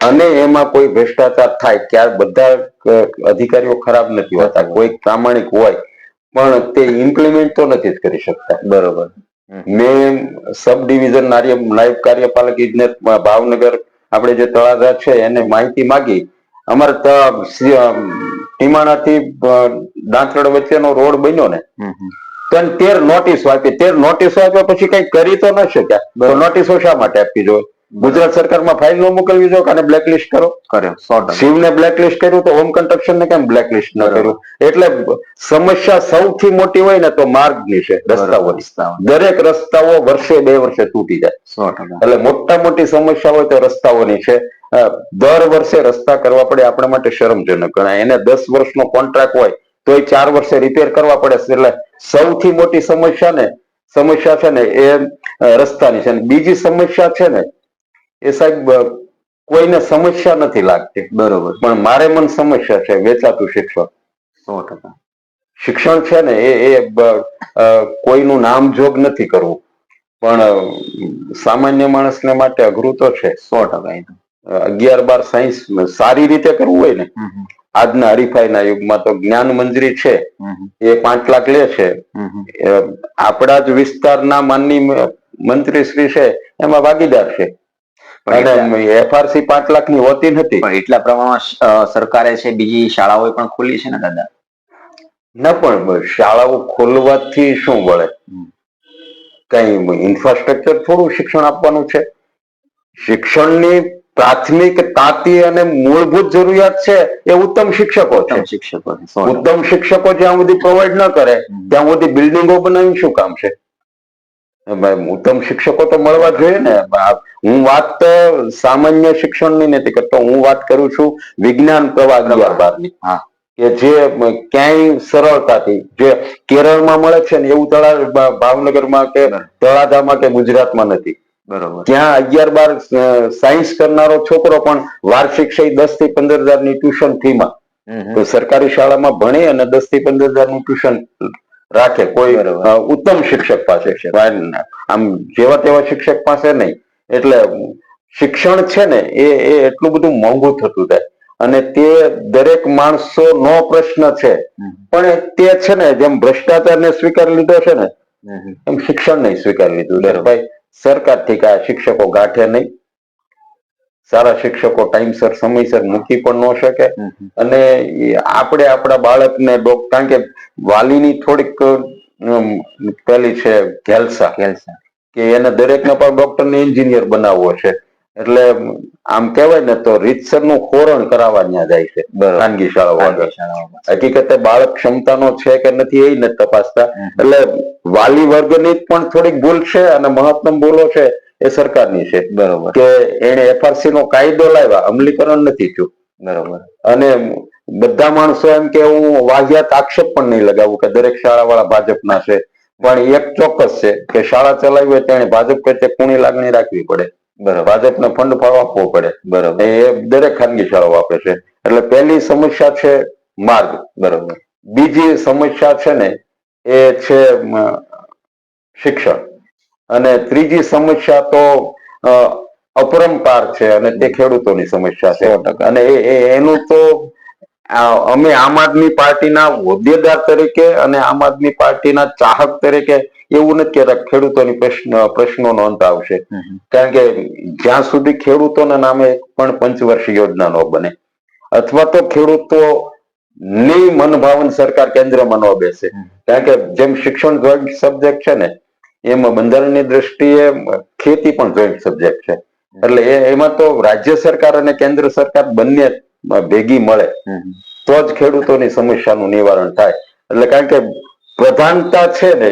અને એમાં કોઈ ભ્રષ્ટાચાર થાય, ત્યારે બધા અધિકારીઓ ખરાબ નથી હોતા, કોઈ પ્રામાણિક હોય પણ તે ઇમ્પ્લિમેન્ટ તો નથી જ કરી શકતા. બરોબર. મેં સબ ડિવિઝન નાયબ કાર્યપાલક ઇજનેર ભાવનગર આપણે જે તળાજા છે એને માહિતી માંગી. અમારે ટીમાણાથી દાંતરડ વચ્ચેનો રોડ બન્યો ને, 13 નોટિસો આપી. 13 નોટિસો આપ્યા પછી કઈ કરી તો ન શક્યા. નોટિસો શા માટે આપવી જોઈએ? ગુજરાત સરકારમાં ફાઇલ ન મોકલવી જોઈએ કે બ્લેકલિસ્ટ કરો. શિવને બ્લેકલિસ્ટ કર્યું તો હોમ કન્સ્ટ્રક્શન ને કેમ બ્લેકલિસ્ટ ન કર્યું? એટલે સમસ્યા સૌથી મોટી હોય ને તો માર્ગની છે, રસ્તાઓની. દરેક રસ્તાઓ વર્ષે 2 વર્ષે તૂટી જાય. એટલે મોટા મોટી સમસ્યા હોય તો રસ્તાઓની છે. દર વર્ષે રસ્તા કરવા પડે, આપણા માટે શરમજનક ગણાય. એને 10 વર્ષનો કોન્ટ્રાક્ટ હોય તો એ 4 વર્ષે રિપેર કરવા પડે. એટલે સૌથી મોટી સમસ્યા છે ને એ રસ્તાની છે. બીજી સમસ્યા છે ને એ સાહેબ કોઈને સમસ્યા નથી લાગતી. બરોબર. પણ મારે મન સમસ્યા છે વેચાતું શિક્ષણ. 100%. શિક્ષણ છે ને એ કોઈનું નામજોગ નથી કરવું, પણ સામાન્ય માણસને માટે અઘરું તો છે. 100%. 11-12 સાયન્સ સારી રીતે કરવું હોય ને, આજના હરીફાઈના યુગમાં તો જ્ઞાન મંજરી છે એ 5 લાખ લે છે. આપણા જ વિસ્તારના માનની મંત્રી શ્રી છે એમાં ભાગીદાર છે. અને એફઆરસી 5 લાખની હોતી નથી. પણ એટલા પ્રમાણમાં સરકારે છે બીજી શાળાઓ પણ ખોલી છે ને દાદા. ના, પણ શાળાઓ ખોલવાથી શું વળે? કઈ ઇન્ફ્રાસ્ટ્રક્ચર થોડું શિક્ષણ આપવાનું છે. શિક્ષણની પ્રાથમિક તાતી અને મૂળભૂત જરૂરિયાત છે એ ઉત્તમ શિક્ષકો છે. ઉત્તમ શિક્ષકો જ્યાં સુધી પ્રોવાઈડ ન કરે ત્યાં સુધી બિલ્ડિંગો બનાવીને શું કામ છે? ઉત્તમ શિક્ષકો તો મળવા જોઈએ ને. હું વાત સામાન્ય શિક્ષણની નથી કરતો, હું વાત કરું છું વિજ્ઞાન પ્રવાહ 11-12ની. કે જે ક્યાંય સરળતાથી જે કેરળમાં મળે છે ને એવું ભાવનગરમાં કે તળાજામાં કે ગુજરાતમાં નથી. બરોબર. ત્યાં 11-12 સાયન્સ કરનારો છોકરો પણ વાર્ષિક 10 થી 15 હજારની ટ્યુશન ફીમાં તો સરકારી શાળામાં ભણે અને 10 થી 15 હજારનું ટ્યુશન રાખે કોઈ ઉત્તમ શિક્ષક પાસે. આમ જેવા તેવા શિક્ષક પાસે નહીં. એટલે શિક્ષણ છે ને એ એટલું બધું મોંઘું થતું જાય અને તે દરેક માણસો નો પ્રશ્ન છે. પણ તે છે ને જેમ ભ્રષ્ટાચારને સ્વીકારી લીધો છે ને એમ શિક્ષણ નહીં સ્વીકારી લીધું. ભાઈ સરકારથી કાંઈ શિક્ષકો ગાંઠે નહીં. સારા શિક્ષકો ટાઈમસર સમયસર મૂકી પણ ન શકે. અને આપણે આપણા બાળકને કારણ કે વાલીની થોડીક પેલી છે ઘેલસા કે એને દરેકને પણ ડોક્ટર ને એન્જિનિયર બનાવવો છે. એટલે આમ કહેવાય ને તો રીતસરનું ખોરણ કરાવવા ત્યાં જાય છે ખાનગી શાળાઓ. હકીકતે બાળક ક્ષમતાનો છે કે નથી એ નથી તપાસતા. એટલે વાલી વર્ગની પણ થોડીક ભૂલ છે અને મહત્તમ ભૂલો છે એ સરકારની છે. બરોબર. કે એને એફઆરસી નો કાયદો લાવ્યા, અમલીકરણ નથી થયું. બરોબર. અને બધા માણસો એમ કે હું વાહિયાત આક્ષેપ પણ નહીં લગાવું કે દરેક શાળા વાળા ભાજપના છે, પણ એક ચોક્કસ છે કે શાળા ચલાવી હોય તેને ભાજપ પ્રત્યે કુણી લાગણી રાખવી પડે. બરાબર. ભાજપને ફંડ ફાળો આપવો પડે. બરાબર. એ દરેક ખાનગી શાળાઓ આપે છે. એટલે પહેલી સમસ્યા છે માર્ગ. બરાબર. બીજી સમસ્યા છે ને એ છે શિક્ષણ. અને ત્રીજી સમસ્યા તો અપરંપાર છે અને તે ખેડૂતોની સમસ્યા છે. 100%. અને એનું તો અમે આમ આદમી પાર્ટીના હોદ્દેદાર તરીકે અને આમ આદમી પાર્ટીના ચાહક તરીકે એવું નથી કહેતા ખેડૂતોની પ્રશ્નોનો અંત આવશે. કારણ કે જ્યાં સુધી ખેડૂતોના નામે પણ પંચવર્ષીય યોજના ન બને અથવા તો ખેડૂતો ની મનભાવન સરકાર કેન્દ્રમાં ન બેસે. કારણ કે જેમ શિક્ષણ જોઈન્ટ સબ્જેક્ટ છે ને એમાં બંધારણની દ્રષ્ટિએ ખેતી પણ જોઈન્ટ સબ્જેક્ટ છે. એટલે એમાં તો રાજ્ય સરકાર અને કેન્દ્ર સરકાર બંને ભેગી મળે તો જ ખેડૂતોની સમસ્યાનું નિવારણ થાય. એટલે કારણ કે પ્રધાનતા છે ને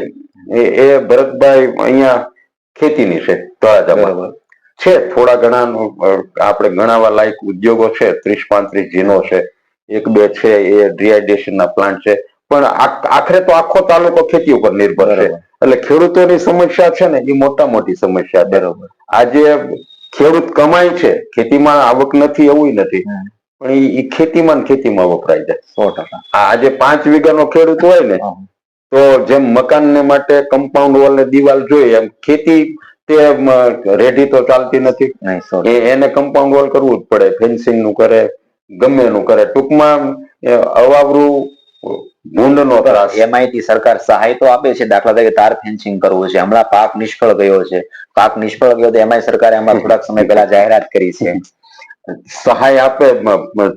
એ ભરતભાઈ અહીંયા ખેતીની છે તળાજામાં છે. થોડા ઘણા આપણે ગણાવા લાયક ઉદ્યોગો છે, 30-35 જીનો છે, 1-2 છે એ ડિહાઇડ્રેશન ના પ્લાન્ટ છે, પણ આખરે તો આખો તાલુકો ખેતી ઉપર નિર્ભર છે. એટલે ખેડૂતોની સમસ્યા છે ને એ મોટી સમસ્યા છે. આજે ખેડૂત કમાય છે, ખેતીમાં આવક નથી એવું નથી, પણ એ ખેતીમાં વપરાય જાય 100%. આજે 5 વીઘાનો ખેડૂત હોય ને તો જેમ મકાન ને માટે કમ્પાઉન્ડ વોલ ને દિવાલ જોઈએ એમ ખેતી તે રેડી તો ચાલતી નથી. એને કમ્પાઉન્ડ વોલ કરવું જ પડે, ફેન્સિંગ નું કરે, ગમે એનું કરે. ટૂંકમાં અવાવરું ભૂંડનો ત્રાસ. એમાંથી સરકાર સહાય તો આપે છે, દાખલા તરીકે તાર ફેન્સિંગ કરવું છે. હમણાં પાક નિષ્ફળ ગયો છે, તો એમાં સરકારે હમણાં થોડાક સમય પહેલા જાહેરાત કરી છે. સહાય આપે,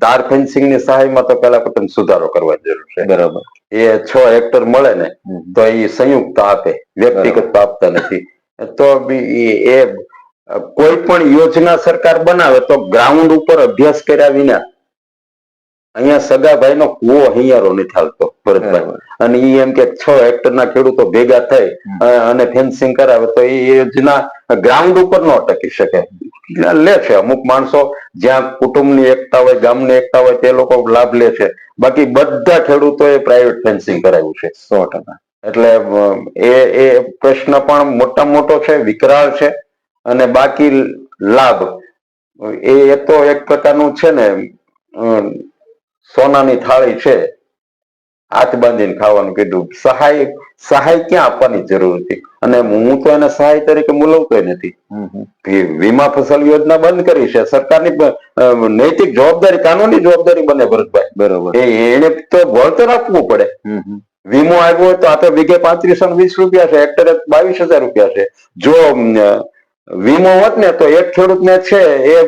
તાર ફેન્સિંગ ની સહાયમાં તો પેલા તમે સુધારો કરવા જરૂર છે. બરોબર. એ 6 હેક્ટર મળે ને તો એ સંયુક્ત આપે, વ્યક્તિગત આપતા નથી. તો એ કોઈ પણ યોજના સરકાર બનાવે તો ગ્રાઉન્ડ ઉપર અભ્યાસ કર્યા વિના અહીંયા સગાભાઈ નો કુવો હૈયારો નથી હાલતો ભરતભાઈ, અને એ એમ કે 6 હેક્ટર ના ખેડૂતો ભેગા થઈ અને ફેન્સિંગ કરાવે તો એ યોજના ગ્રાઉન્ડ ઉપર ન ટકી શકે. લે છે અમુક માણસો જ્યાં કુટુંબની એકતા હોય, ગામની એકતા હોય, તે લોકો લાભ લે છે. બાકી બધા ખેડૂતોએ પ્રાઇવેટ ફેન્સિંગ કરાવ્યું છે 100%. એટલે એ પ્રશ્ન પણ મોટો છે, વિકરાળ છે. અને બાકી લાભ એ તો એક પ્રકારનું છે ને સોનાની થાળી છે, હાથ બાંધીને ખાવાનું કીધું. સહાય ક્યાં આપવાની જરૂર હતી? અને હું તો એને સહાય તરીકે મૂલવતો નથી. વીમા ફસલ યોજના બંધ કરી છે, સરકારની નૈતિક જવાબદારી, કાનૂની જવાબદારી બને ભરતભાઈ. બરોબર. એને તો વળતર આપવું પડે. વીમો આવ્યો હોય તો આ તો વીઘે 3520 રૂપિયા છે, હેક્ટરે 22,000 રૂપિયા છે. જો વીમો હોત ને તો એક ખેડૂતને છે એ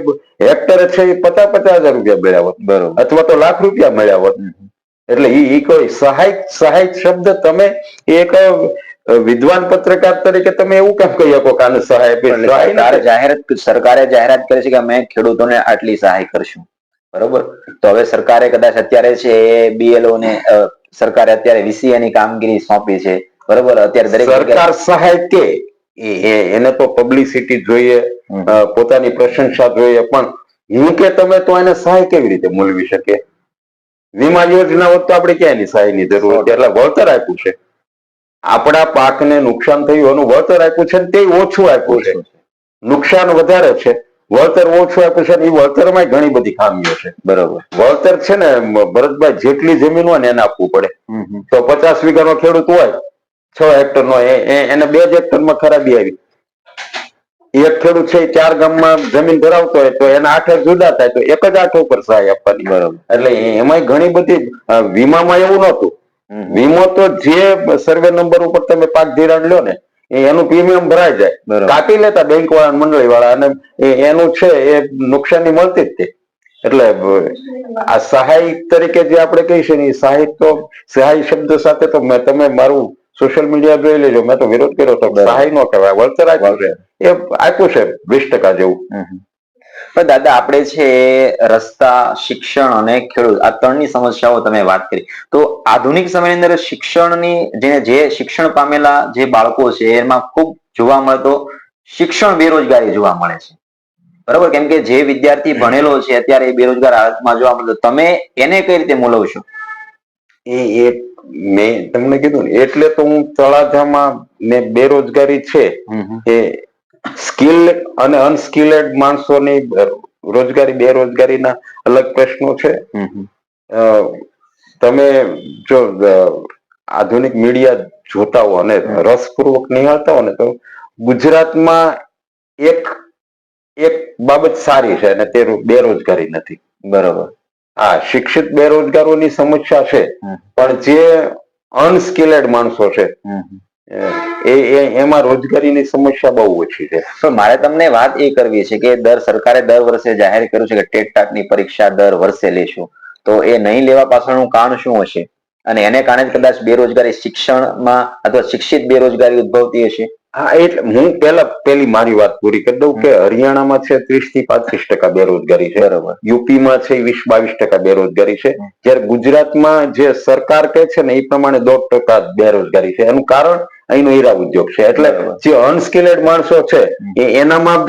હેક્ટરે છે એ 50,000 રૂપિયા મળ્યા હોત, બરોબર, અથવા તો લાખ રૂપિયા મળ્યા હોત. એટલે એ કોઈ સહાય શબ્દ તમે એક વિદ્વાન પત્રકાર તરીકે તમે એવું કેમ કહી શકો કે આને સહાય? સરકારે જાહેરાત કરી છે કે અમે ખેડૂતોને આટલી સહાય કરશું, બરોબર. તો હવે સરકારે કદાચ અત્યારે છે BLO ને સરકારે અત્યારે VCA ની કામગીરી સોંપી છે, બરોબર. અત્યારે દરેક સરકાર સહાય કે એને તો પબ્લિસિટી જોઈએ, પોતાની પ્રશંસા જોઈએ, પણ હું કે તમે તો એને સહાય કેવી રીતે મૂલવી શકે? વીમા યોજના હોત તો આપણે ક્યાં એની સહાયની જરૂર હતી? એટલે વળતર આપ્યું છે, આપણા પાકને નુકસાન થયું એનું વળતર આપ્યું છે, તે ઓછું આપ્યું છે. નુકસાન વધારે છે, વળતર ઓછું આપ્યું છે. એ વળતરમાં ઘણી બધી ખામીઓ છે, બરોબર. વળતર છે ને ભરતભાઈ જેટલી જમીન હોય ને એને આપવું પડે. તો 50 વીઘાનો ખેડૂત હોય, 6 હેક્ટર નો, એને 2 જ હેક્ટરમાં ખરાબી આવી. એક ખેડૂત છે 4 ગામમાં જમીન ધરાવતો હોય તો એના 8 જુદા થાય તો એક જ 8 ઉપર સહાય આપવાની, બરોબર. એટલે એમાં ઘણી બધી, વીમામાં એવું નહોતું. વીમો તો જે સર્વે નંબર ઉપર તમે પાક ધિરાણ લ્યો ને એનું પ્રીમિયમ ભરાઈ જાય, કાપી લેતા બેંક વાળા, મંડળી વાળા, અને એનું છે એ નુકસાની મળતી જ તે. એટલે આ સહાય તરીકે જે આપણે કહી છે ને, સહાય શબ્દ સાથે તો તમે મારું સોશિયલ મીડિયા જોઈ લેજો, મેં તો વિરોધ કર્યો હતો. સહાય નો કહેવાય, વળતર આપ્યું છે, એ આપ્યું છે 20% જેવું. પણ દાદા, આપણે છે રસ્તા, શિક્ષણ અને ખેડૂત, આ ત્રણની સમસ્યાઓ તમે વાત કરી. તો આધુનિક સમયની અંદર શિક્ષણની જે શિક્ષણ પામેલા જે બાળકો છે એમાં ખૂબ જોવા મળતો શિક્ષણ બેરોજગારી જોવા મળે છે, બરોબર. કેમ કે જે વિદ્યાર્થી ભણેલો છે અત્યારે એ બેરોજગાર હાલતમાં જોવા મળતો, તમે એને કઈ રીતે મૂલવશો? મેં તમને કીધું ને, એટલે તો હું તળાજામાં ને બેરોજગારી છે એ સ્કિલ અને અનસ્કિલ્ડ માણસોની રોજગારી, બેરોજગારીના અલગ પ્રશ્નો છે. તમે જો આધુનિક મીડિયા જોતા હો અને રસપૂર્વક નિહાળતા હો ને તો ગુજરાતમાં એક બાબત સારી છે અને તે બેરોજગારી નથી, બરોબર. હા, શિક્ષિત બેરોજગારોની સમસ્યા છે, પણ જે અનસ્કિલ્ડ માણસો છે એમાં રોજગારીની સમસ્યા બહુ ઓછી છે. તો મારે તમને વાત એ કરવી છે કે સરકારે દર વર્ષે જાહેર કર્યું છે કે ટેટની પરીક્ષા દર વર્ષે લેશું, તો એ નહીં લેવા પાછળનું કારણ શું હશે? અને એને કારણે કદાચ બેરોજગારી શિક્ષણમાં અથવા શિક્ષિત બેરોજગારી ઉદ્ભવતી હશે. હા, એટલે હું પેલી મારી વાત પૂરી કરી દઉં કે હરિયાણામાં છે 30 થી 35% બેરોજગારી છે. બરોબર. યુપીમાં છે 20-22% બેરોજગારી છે. જ્યારે ગુજરાતમાં જે સરકાર કહે છે ને એ પ્રમાણે 1.5% બેરોજગારી છે. એનું કારણ અહીંનો હીરા ઉદ્યોગ છે. એટલે જે અનસ્કિલ્ડ માણસો છે એનામાં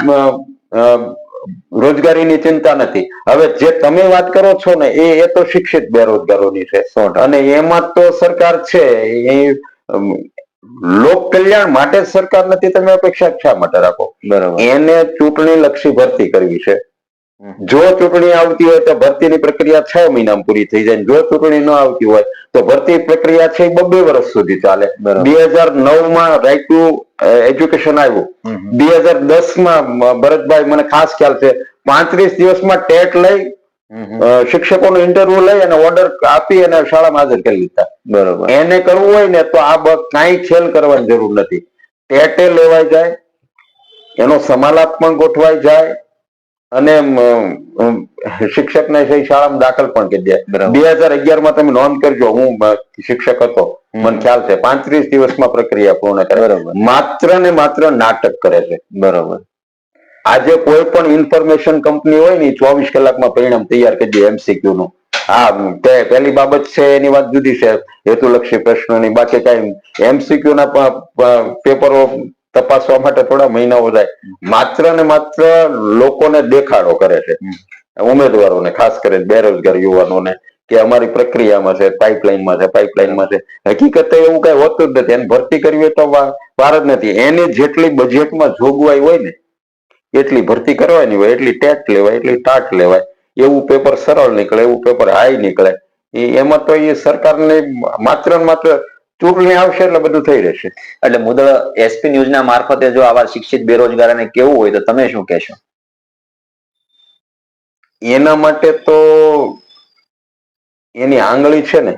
રોજગારીની ચિંતા નથી. હવે જે તમે વાત કરો છો ને એ તો શિક્ષિત બેરોજગારોની છે. અને એમાં તો સરકાર છે એ લોક કલ્યાણ માટે જ સરકાર નથી. તમે અપેક્ષા શા માટે રાખો? બરોબર. એને ચૂંટણી લક્ષી ભરતી કરવી છે. જો ચૂંટણી આવતી હોય તો ભરતીની પ્રક્રિયા 6 મહિનામાં પૂરી થઈ જાય. જો ચૂંટણી ન આવતી હોય તો ભરતી પ્રક્રિયા છે 2 વર્ષ સુધી ચાલે. 2009માં રાઈટ ટુ એજ્યુકેશન આવ્યું. 2010માં ભરતભાઈ મને ખાસ ખ્યાલ છે 35 દિવસમાં ટેટ લઈ શિક્ષકોનું ઇન્ટરવ્યુ લઈ અને ઓર્ડર આપી અને શાળામાં હાજર કરી લીધા. બરોબર. એને કરવું હોય ને તો આ કાંઈ ખેલ કરવાની જરૂર નથી. ટેટે લેવાઈ જાય, એનો સમાલાપ પણ ગોઠવાઈ જાય અને શિક્ષકને શાળામાં દાખલ પણ કરી દે. 2011માં તમે નોંધ કરજો, હું શિક્ષક હતો, મને ખ્યાલ છે 35 દિવસમાં પ્રક્રિયા પૂર્ણ કરે. માત્ર ને માત્ર નાટક કરે છે. બરોબર. આજે કોઈ પણ ઇન્ફોર્મેશન કંપની હોય ને 24 કલાકમાં પરિણામ તૈયાર કરી દે MCQ નું. હા, પહેલી બાબત છે એની વાત જુદી છે, હેતુલક્ષી પ્રશ્નોની. બાકી કઈ MCQ ના પેપરો તપાસવા માટે થોડા મહિનાઓ જાય. માત્ર ને માત્ર લોકોને દેખાડો કરે છે, ઉમેદવારોને, ખાસ કરીને બેરોજગાર યુવાનોને, કે અમારી પ્રક્રિયામાં છે, પાઇપલાઇનમાં છે. હકીકત એવું કઈ હોતું જ નથી. એને ભરતી કરવી તો વાર જ નથી. એની જેટલી બજેટમાં જોગવાઈ હોય ને એટલી ભરતી કરવાની હોય, એટલી ટેટ લેવાય, એટલી ટાટ લેવાય. એવું પેપર સરળ નીકળે, એવું પેપર હાઈ નીકળે. એમાં તો એ સરકારને માત્ર ને માત્ર ચૂંટણી આવશે એટલે બધું થઈ રહેશે. એટલે મુદળ SP ન્યૂઝના મારફતે જો આવા શિક્ષિત બેરોજગારોને કેવું હોય તો તમે શું કહેશો? એના માટે તો એની આંગળી છે ને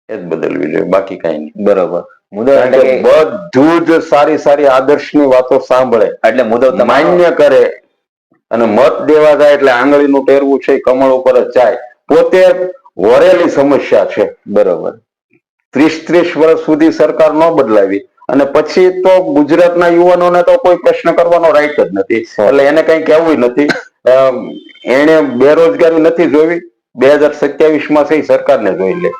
એ જ બદલવી જોઈએ, બાકી કઈ નહીં. બરોબર. બધું જ સારી આદર્શની વાતો સાંભળે એટલે માન્ય કરે અને મત દેવા જાય એટલે આંગળીનું ટેરવું છે કમળ ઉપર જ જાય. પોતે વરેલી સમસ્યા છે. બરોબર. 30 વર્ષ સુધી સરકાર ન બદલાવી અને પછી તો ગુજરાતના યુવાનોને તો કોઈ પ્રશ્ન કરવાનો રાઈટ જ નથી. એટલે એને કઈ કહેવું નથી. એને બેરોજગારી નથી જોવી. 2027માં છે સરકારને જોઈ લે.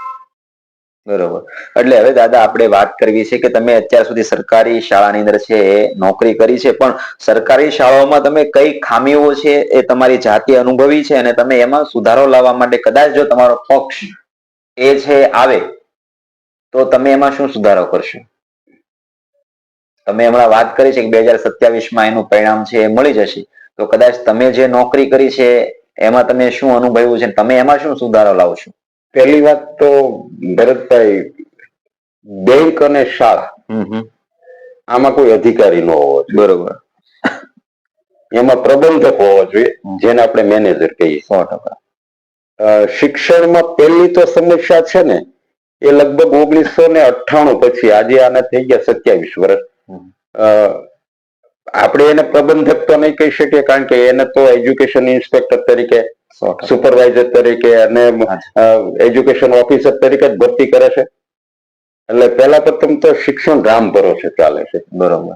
બરોબર. એટલે હવે દાદા આપણે વાત કરવી છે કે તમે અત્યાર સુધી સરકારી શાળાની અંદર છે નોકરી કરી છે, પણ સરકારી શાળાઓમાં તમે કઈ ખામીઓ છે એ તમારી જાતે અનુભવી છે અને તમે એમાં સુધારો લાવવા માટે કદાચ જો તમારો પક્ષ એ છે આવે તો તમે એમાં શું સુધારો કરશો? તમે હમણાં વાત કરી છે કે 2027માં એનું પરિણામ છે એ મળી જશે, તો કદાચ તમે જે નોકરી કરી છે એમાં તમે શું અનુભવ્યું છે, તમે એમાં શું સુધારો લાવશો? પહેલી વાત તો ભરતભાઈ, બેંક અને શાળા આમાં કોઈ અધિકારી ન હોવો જોઈએ. બરોબર. એમાં પ્રબંધક હોવો જોઈએ, જેને આપણે મેનેજર કહીએ. 100%. શિક્ષણમાં પહેલી તો સમસ્યા છે ને એ લગભગ 1998 પછી, આજે આને થઈ ગયા 27 વર્ષ. આપણે એને પ્રબંધક તો નહીં કહી શકીએ, કારણ કે એને તો એજ્યુકેશન ઇન્સ્પેક્ટર તરીકે, સુપરવાઇઝર તરીકે અને એજ્યુકેશન ઓફિસર તરીકે જ ભરતી કરે છે. એટલે પહેલા પ્રથમ તો શિક્ષણ રામ ભરોસે ચાલે છે. બરોબર.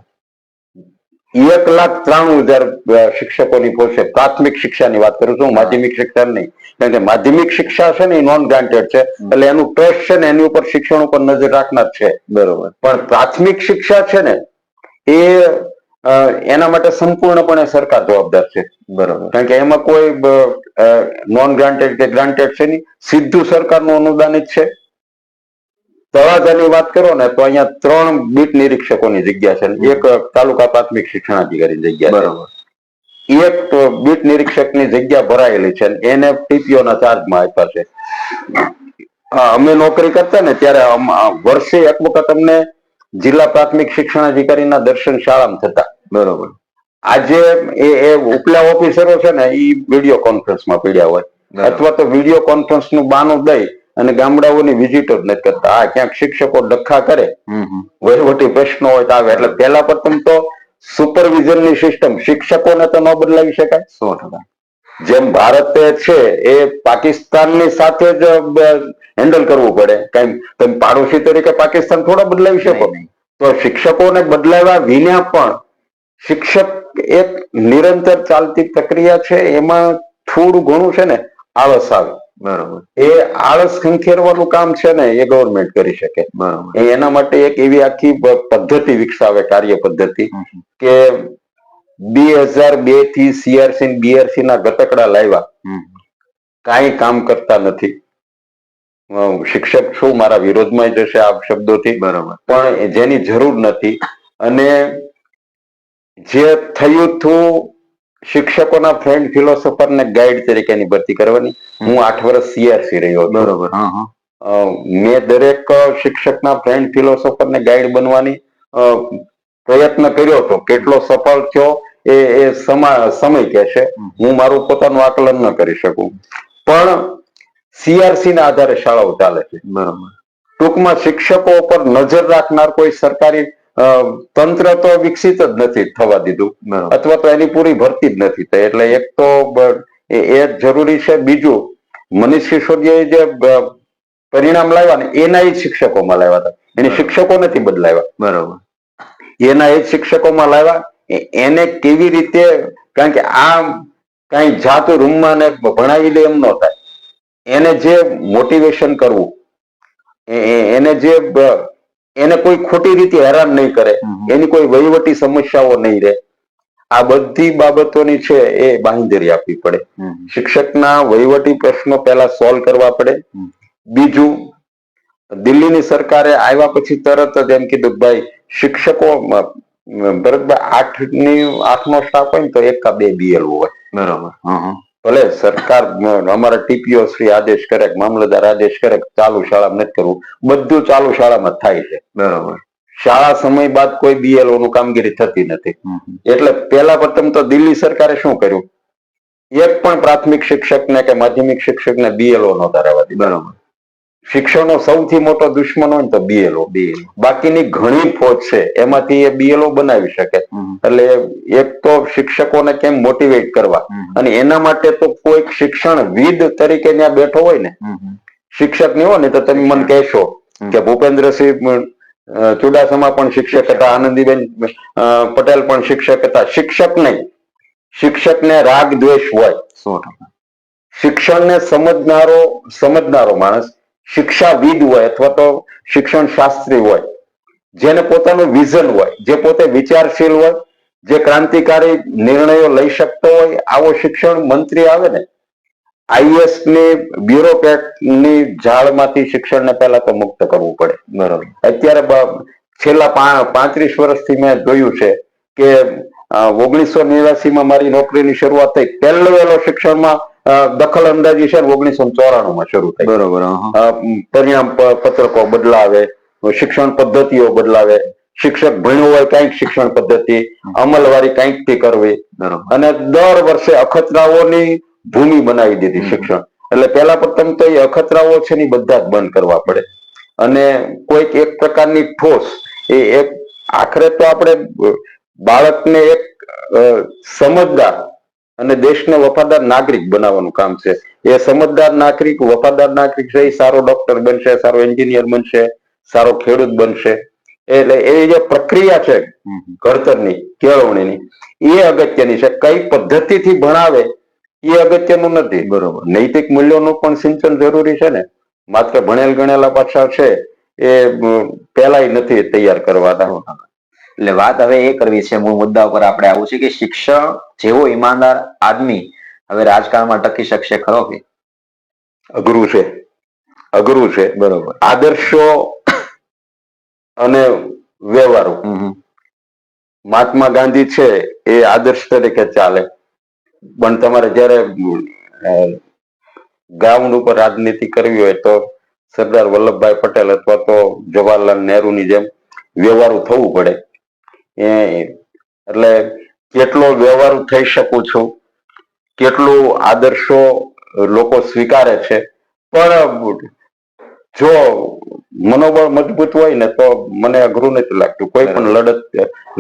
1,93,000 શિક્ષકોની પોસ્ટ છે. પ્રાથમિક શિક્ષાની વાત કરું છું, માધ્યમિક શિક્ષા નહીં. કારણ કે માધ્યમિક શિક્ષા છે ને એ નોન ગ્રાન્ટેડ છે, એટલે એનું ટ્રસ્ટ છે ને એની ઉપર શિક્ષણ ઉપર નજર રાખનાર છે. બરોબર. પણ પ્રાથમિક શિક્ષા છે ને એ એના માટે સંપૂર્ણપણે સરકાર જવાબદાર છે. બરોબર. કારણ કે એમાં કોઈ નોન ગ્રાન્ટેડ કે ગ્રાન્ટેડ છે નહીં, સીધું સરકારનું અનુદાન જ છે. તળાજાની વાત કરો ને તો અહીંયા 3 બીટ નિરીક્ષકોની જગ્યા છે, એક તાલુકા પ્રાથમિક શિક્ષણાધિકારીની જગ્યા છે. બરોબર. એક બીટ નિરીક્ષકની જગ્યા ભરાયેલી છે, એને TPOના ચાર્જમાં આપ્યા છે. અમે નોકરી કરતા ને ત્યારે વર્ષે એક વખત અમને જિલ્લા પ્રાથમિક શિક્ષણાધિકારીના દર્શન શાળામાં થતા. બરોબર. આજે એ ઉપલા ઓફિસરો છે ને એ વિડીયો કોન્ફરન્સમાં પડ્યા હોય, અથવા તો વિડીયો કોન્ફરન્સનું બાનું દઈ અને ગામડાઓની વિઝિટ જ નથી કરતા. આ ક્યાંક શિક્ષકો ડખા કરે, વહીવટી પ્રશ્નો હોય તો આવે. એટલે પહેલા પ્રથમ તો સુપરવિઝનની સિસ્ટમ, શિક્ષકોને તો ન બદલાવી શકાય. 100%. જેમ ભારત છે એ પાકિસ્તાનની સાથે જ હેન્ડલ કરવું પડે. કઈ તમે પાડોશી તરીકે પાકિસ્તાન થોડા બદલાવી શકો. તો શિક્ષકોને બદલાવ્યા વિના પણ શિક્ષક એક નિરંતર ચાલતી પ્રક્રિયા છે, એમાં થોડું ઘણું છે ને આળસ આવે. બરોબર. એ આળસ ખંખેરવાનું કામ છે ને એ ગવર્મેન્ટ કરી શકે. બરોબર. એના માટે એક એવી આખી પદ્ધતિ વિકસાવે, કાર્ય પદ્ધતિ, કે 2002 થી CRC BRC ના ઘટકડા લાવ્યા, કાંઈ કામ કરતા નથી. શિક્ષક શું મારા વિરોધમાં જશે આ શબ્દોથી, બરોબર, પણ જેની જરૂર નથી. અને જે થયું હતું, શિક્ષકોના ફ્રેન્ડ ફિલોસોફર ને ગાઈડ તરીકેની ભરતી કરવાની. હું 8 વર્ષ CRC રહ્યો. બરોબર. મેં દરેક શિક્ષકના ફ્રેન્ડ ફિલોસોફર ને ગાઈડ બનવાની પ્રયત્ન કર્યો હતો. કેટલો સફળ થયો એ સમય કહેશે. હું મારું પોતાનું આકલન ન કરી શકું. પણ CRC ના આધારે શાળાઓ ચાલે છે. બરોબર. ટૂંકમાં શિક્ષકો પર નજર રાખનાર કોઈ સરકારી તંત્ર તો વિકસિત જ નથી થવા દીધું, અથવા તો એની પૂરી ભરતી જ નથી થઈ. એટલે એક તો એ જરૂરી છે. બીજું, મનીષ સિસોદિયાએ જે પરિણામ લાવ્યા ને એના એ શિક્ષકોમાં લાવ્યા હતા. એને શિક્ષકો નથી બદલાવ્યા. બરોબર. એના એ શિક્ષકોમાં લાવ્યા. એને કેવી રીતે, કારણ કે આ કઈ જાતું રૂમમાં ને ભણાવી લે એમ ન થાય. એને જે મોટિવેશન કરવું, એને કોઈ ખોટી રીતે હેરાન નહીં કરે, એની કોઈ વહીવટી સમસ્યાઓ નહીં રહે, આ બધી બાબતોની છે એ બાંહેધરી આપવી પડે. શિક્ષકના વહીવટી પ્રશ્નો પહેલા સોલ્વ કરવા પડે. બીજું, દિલ્હીની સરકારે આવ્યા પછી તરત જ એમ કીધું, ભાઈ શિક્ષકો ભરતભાઈ 8નો સ્ટાફ હોય ને તો 1 કે 2 BLO હોય. બરોબર. ભલે સરકાર અમારા TPO શ્રી આદેશ કરે, મામલતદાર આદેશ કરે, ચાલુ શાળામાં નથી કરવું, બધું ચાલુ શાળામાં થાય છે. બરોબર. શાળા સમય બાદ કોઈ BLO નું કામગીરી થતી નથી. એટલે પહેલા પ્રથમ તો દિલ્હી સરકારે શું કર્યું, એક પણ પ્રાથમિક શિક્ષકને કે માધ્યમિક શિક્ષકને BLO નહોતા રહેવા દીધા. બરોબર. શિક્ષણનો સૌથી મોટો દુશ્મન હોય ને તો BLO. બાકીની ઘણી ફોજ છે એમાંથી એ BLO બનાવી શકે. એટલે એક તો શિક્ષકોને કેમ મોટિવેટ કરવા, અને એના માટે તો કોઈક શિક્ષણવિદ તરીકે ત્યાં બેઠો હોય ને, શિક્ષક નહીં હોય ને તો તમે મને કહેશો કે ભૂપેન્દ્રસિંહ ચુડાસમા પણ શિક્ષક હતા, આનંદીબેન પટેલ પણ શિક્ષક હતા. શિક્ષક નહીં, શિક્ષકને રાગ દ્વેષ હોય. 100%. શિક્ષણને સમજનારો માણસ શિક્ષાવિદ હોય, અથવા તો શિક્ષણ શાસ્ત્રી હોય, જેને પોતાનું વિઝન હોય, જે પોતે વિચારશીલ હોય, જે ક્રાંતિકારી નિર્ણયો લઈ શકતો હોય, આવો શિક્ષણ મંત્રી આવે ને, IAS ની બ્યુરોક્રેટની જાળમાંથી શિક્ષણને પહેલા તો મુક્ત કરવું પડે. બરોબર. અત્યારે છેલ્લા 35 વર્ષથી મેં જોયું છે કે 1989માં મારી નોકરીની શરૂઆત થઈ. પહેલો શિક્ષણમાં દખલ અંદાજી છે 1994માં શરૂ થઈ. બરોબર. પરિણામ પત્રકો બદલાવે, શિક્ષણ પદ્ધતિઓ બદલાવે, શિક્ષક ભણ્યો હોય કઈક શિક્ષણ પદ્ધતિ અમલવારી કઈક થી કરવી, અને દર વર્ષે અખતરાઓની ભૂમિ બનાવી દીધી શિક્ષણ. એટલે પહેલા પ્રથમ તો એ અખતરાઓ છે ને બધા જ બંધ કરવા પડે. અને કોઈક એક પ્રકારની ઠોસ એક આખરે તો આપણે બાળકને એક સમજદાર અને દેશને વફાદાર નાગરિક બનાવવાનું કામ છે. એ સમજદાર નાગરિક, વફાદાર નાગરિક છે, એ સારો ડોક્ટર બનશે, સારો એન્જિનિયર બનશે, સારો ખેડૂત બનશે. એટલે એ જે પ્રક્રિયા છે ઘડતરની, કેળવણીની, એ અગત્યની છે. કઈ પદ્ધતિથી ભણાવે એ અગત્યનું નથી. બરોબર. નૈતિક મૂલ્યોનું પણ સિંચન જરૂરી છે ને. માત્ર ભણેલ ગણેલા પાછા છે એ પહેલાય નથી તૈયાર કરવાના. એટલે વાત હવે એ કરવી છે, મૂળ મુદ્દા ઉપર આપણે આવું છે કે શિક્ષણ જેવો ઈમાનદાર આદમી હવે રાજકારણમાં ટકી શકશે ખરો કે? અઘરું છે. બરોબર. આદર્શો અને વ્યવહારો. મહાત્મા ગાંધી છે એ આદર્શ તરીકે ચાલે, પણ તમારે જયારે ગ્રાઉન્ડ ઉપર રાજનીતિ કરવી હોય તો સરદાર વલ્લભભાઈ પટેલ અથવા તો જવાહરલાલ નહેરુની જેમ વ્યવહારુ થવું પડે. એટલે કેટલો વ્યવહારુ થઈ શકું છું, કેટલું આદર્શો લોકો સ્વીકારે છે, પણ જો મનોબળ મજબૂત હોય ને તો મને અઘરું નથી લાગતું. કોઈ પણ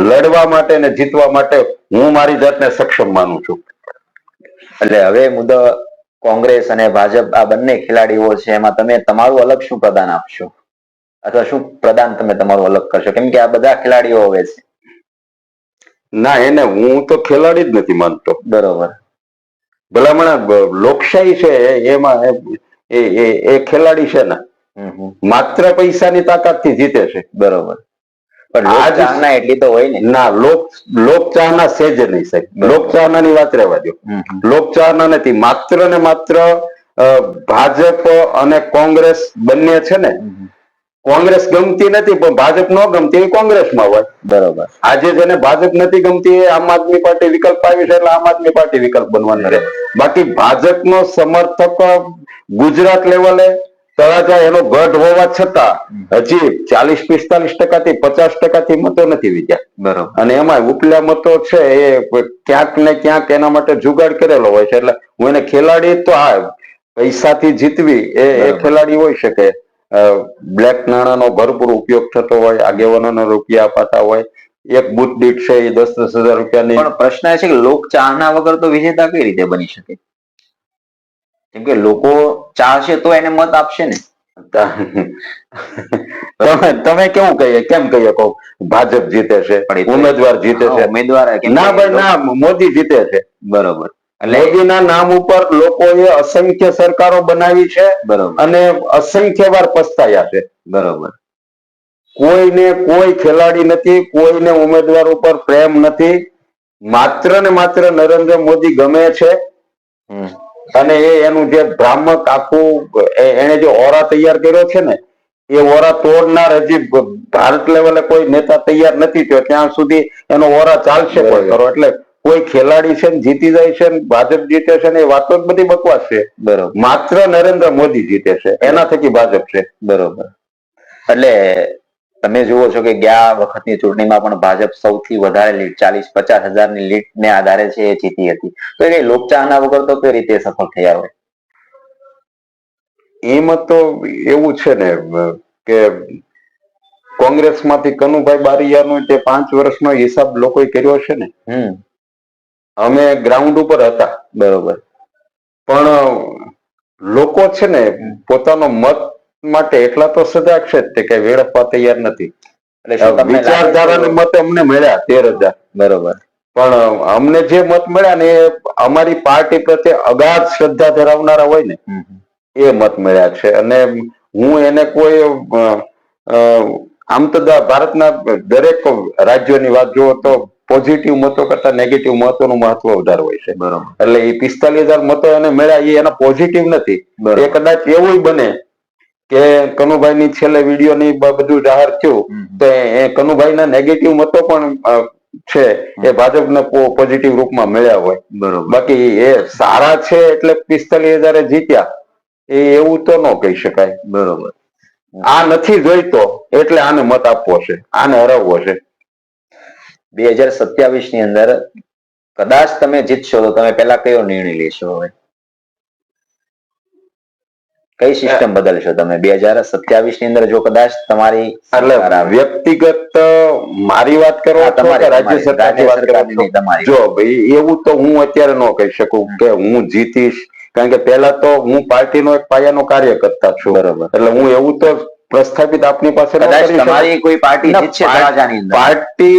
લડવા માટે ને જીતવા માટે હું મારી જાતને સક્ષમ માનું છું. એટલે હવે મુદ્દો કોંગ્રેસ અને ભાજપ આ બંને ખેલાડીઓ છે, એમાં તમે તમારું અલગ શું પ્રદાન આપશો? અથવા શું પ્રદાન તમે તમારું અલગ કરશો? કેમ કે આ બધા ખેલાડીઓ હવે છે. ના, એને હું તો ખેલાડી જ નથી માનતો. બરોબર. ભલામણ લોકશાહી છે એમાં એ ખેલાડી છે ને, માત્ર પૈસાની તાકાતથી જીતે છે. બરોબર. પણ લોકચાહના એટલી તો હોય ને. ના, લોકચાહના સેજ નહીં સાહેબ. લોકચાહનાની વાત રહેવા દો. લોકચાહના નથી. માત્ર ને માત્ર ભાજપ અને કોંગ્રેસ બંને છે ને, કોંગ્રેસ ગમતી નથી પણ ભાજપ ન ગમતી એ કોંગ્રેસમાં હોય. બરોબર. આજે જેને ભાજપ નથી ગમતી એ આમ આદમી પાર્ટી વિકલ્પ આવી છે એટલે આમ આદમી પાર્ટી વિકલ્પ બનવાનું રહે. બાકી ભાજપનો સમર્થક ગુજરાત લેવલે તળાજા એનો ગઢ હોવા છતાં હજી 40-45% થી 50% મતો નથી વિદ્યા. બરોબર. અને એમાં ઉપલા મતો છે એ ક્યાંક ને ક્યાંક એના માટે જુગાડ કરેલો હોય છે. એટલે હું એને ખેલાડી તો પૈસાથી જીતવી એ ખેલાડી હોઈ શકે. બ્લેક નાણાંનો ભરપૂર ઉપયોગ થતો હોય, આગેવાનોને રૂપિયા અપાતા હોય, એક બુથ દીઠ છે એ 10-10 હજાર રૂપિયાની. પણ પ્રશ્ન એ છે કે લોક ચાહના વગર તો વિજેતા કઈ રીતે બની શકે? કેમ કે લોકો ચાહશે તો એને મત આપશે ને. તમે કેવું કહીએ, કેમ કહીએ કહો ભાજપ જીતે છે, ઉમેદવાર જીતે છે? ઉમેદવાર ના ભાઈ ના, મોદી જીતે છે. બરોબર. મોદીના નામ ઉપર લોકોએ અસંખ્ય સરકારો બનાવી છે. બરોબર. અને અસંખ્ય વાર પસ્તાયા છે. બરોબર. કોઈને કોઈ ખેલાડી નથી, કોઈને ઉમેદવાર ઉપર પ્રેમ નથી. માત્ર ને માત્ર નરેન્દ્ર મોદી ગમે છે. અને એનું જે ભ્રામક આખું એને જે ઓરા તૈયાર કર્યો છે ને, એ ઓરા તોડનાર હજી ભારત લેવલે કોઈ નેતા તૈયાર નથી થયો. ત્યાં સુધી એનો ઓરા ચાલશે કોઈ કરો. એટલે કોઈ ખેલાડી છે ને જીતી જાય છે ને ભાજપ જીતે છે ને એ વાતો જ બધી બકવાસ છે. બરોબર. માત્ર નરેન્દ્ર મોદી જીતે છે, એના થકી ભાજપ છે. બરોબર. એટલે તમે જુઓ છો કે ગયા વખતની ચૂંટણીમાં પણ ભાજપ સૌથી વધારે લીડ 40-50 હજારની લીડ ને આધારે છે એ જીતી હતી. તો એ લોકચાહના વગર તો કઈ રીતે સફળ થયા હોય? એમાં તો એવું છે ને કે કોંગ્રેસમાંથી કનુભાઈ બારિયાનો જે 5 વર્ષનો હિસાબ લોકોએ કર્યો છે ને, અમે ગ્રાઉન્ડ ઉપર હતા. બરોબર. પણ લોકો છે ને પોતાનો મત માટે એટલા તો સજાગ છે જ કે વેડફવા તૈયાર નથી. વિચારધારાને મત અમને મળ્યા 13,000. બરોબર. પણ અમને જે મત મળ્યા ને એ અમારી પાર્ટી પ્રત્યે અગાધ શ્રદ્ધા ધરાવનારા હોય ને એ મત મળ્યા છે. અને હું એને કોઈ આમ તો ભારતના દરેક રાજ્યોની વાત જુઓ તો પોઝિટિવ મતો કરતા નેગેટિવ મતોનું મહત્વ વધારે હોય છે. બરોબર. એટલે એ 45,000 મતો એને મળ્યા એ એના પોઝિટિવ નથી. એ કદાચ એવું બને કે કનુભાઈની છેલ્લે વિડીયોની બધું જાહેર થયું તો એ કનુભાઈના નેગેટિવ મતો પણ છે એ ભાજપને પોઝિટિવ રૂપમાં મળ્યા હોય. બરોબર. બાકી એ સારા છે એટલે 45,000 જીત્યા એવું તો ન કહી શકાય. બરોબર. આ નથી જોઈતો એટલે આને મત આપવો છે, આને હરાવવો છે. 2027 ની અંદર કદાચ તમે જીતશો તો તમે પેલા કયો નિર્ણય લેશો? હવે કઈ સિસ્ટમ બદલશો તમે 2027 ની અંદર જો કદાચ તમારી? એટલે વ્યક્તિગત મારી વાત કરો છો કે રાજ્ય સરકારની વાત કરો છો? જો ભાઈ એવું તો હું અત્યારે ન કહી શકું કે હું જીતીશ, કારણ કે પહેલા તો હું પાર્ટીનો એક પાયાનો કાર્યકર્તા છું. બરાબર. એટલે હું એવું તો પ્રસ્થાપિત આપની પાસે તમારી કોઈ પાર્ટી જીતશે પાર્ટી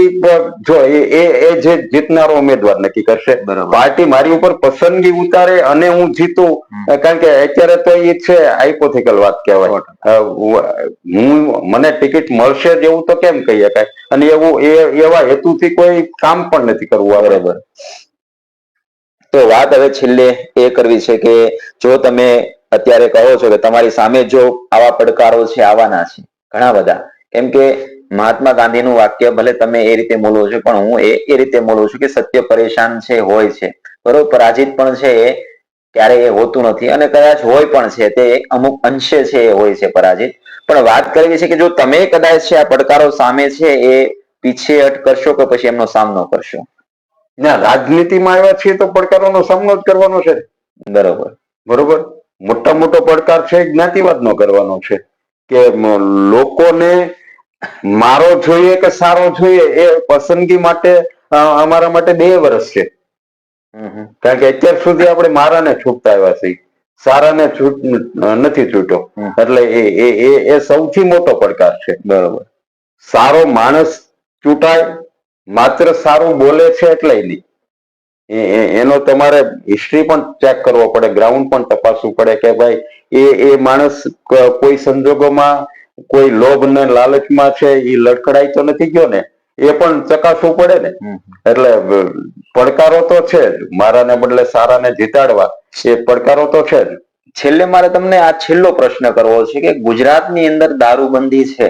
જો એ જે જીતનારો ઉમેદવાર નક્કી કરશે. પાર્ટી મારી ઉપર પસંદગી ઉતારે અને હું જીતું, કારણ કે અત્યારે તો એ છે હાઇપોથેટિકલ વાત કહેવાય. મને ટિકિટ મળશે જ એવું તો કેમ કહી શકાય? અને એવું એવા હેતુથી કોઈ કામ પણ નથી કરવું. બરાબર. તો વાત હવે છેલ્લે એ કરવી છે કે જો તમે અત્યારે કહો છો કે તમારી સામે જો આવા પડકારો છે, આવવાના છે ઘણા બધા, કેમ કે મહાત્મા ગાંધીનું વાક્ય ભલે તમે એ રીતે બોલો છો પણ હું એ રીતે બોલું છું કે સત્ય પરેશાન છે, હોય છે, બરોબર. પરાજિત પણ છે એ ક્યારેય એ હોતું નથી, અને કદાચ હોય પણ છે તે અમુક અંશે છે એ હોય છે પરાજિત. પણ વાત કરવી છે કે જો તમે કદાચ છે આ પડકારો સામે છે એ પીછેહટ કરશો કે પછી એમનો સામનો કરશો? ના, રાજનીતિમાં આવ્યા છીએ તો પડકારોનો સામનો જ કરવાનો છે. બરોબર. બરોબર. મોટા મોટો પડકાર છે જ્ઞાતિવાદનો કરવાનો છે કે લોકોને મારો જોઈએ કે સારો જોઈએ એ પસંદગી માટે અમારા માટે 2 વર્ષ છે. કારણ કે અત્યાર સુધી આપણે મારાને છૂટતા આવ્યા છીએ. સારાને નથી છૂટ્યો. એટલે એ સૌથી મોટો પડકાર છે. બરોબર. સારો માણસ ચૂંટાય માત્ર સારું બોલે છે એટલે નહીં, એનો તમારે હિસ્ટ્રી પણ ચેક કરવો પડે, ગ્રાઉન્ડ પણ તપાસવું પડે કે ભાઈ એ માણસ કોઈ સંજોગોમાં કોઈ લોભ ને લાલચમાં છે એ લડખડાઈ તો નથી ગયો ને, એ પણ ચકાસવું પડે ને. એટલે પડકારો તો છે જ, મારાને બદલે સારાને જીતાડવા એ પડકારો તો છે જ. છેલ્લે મારે તમને આ છેલ્લો પ્રશ્ન કરવો છે કે ગુજરાતની અંદર દારૂબંધી છે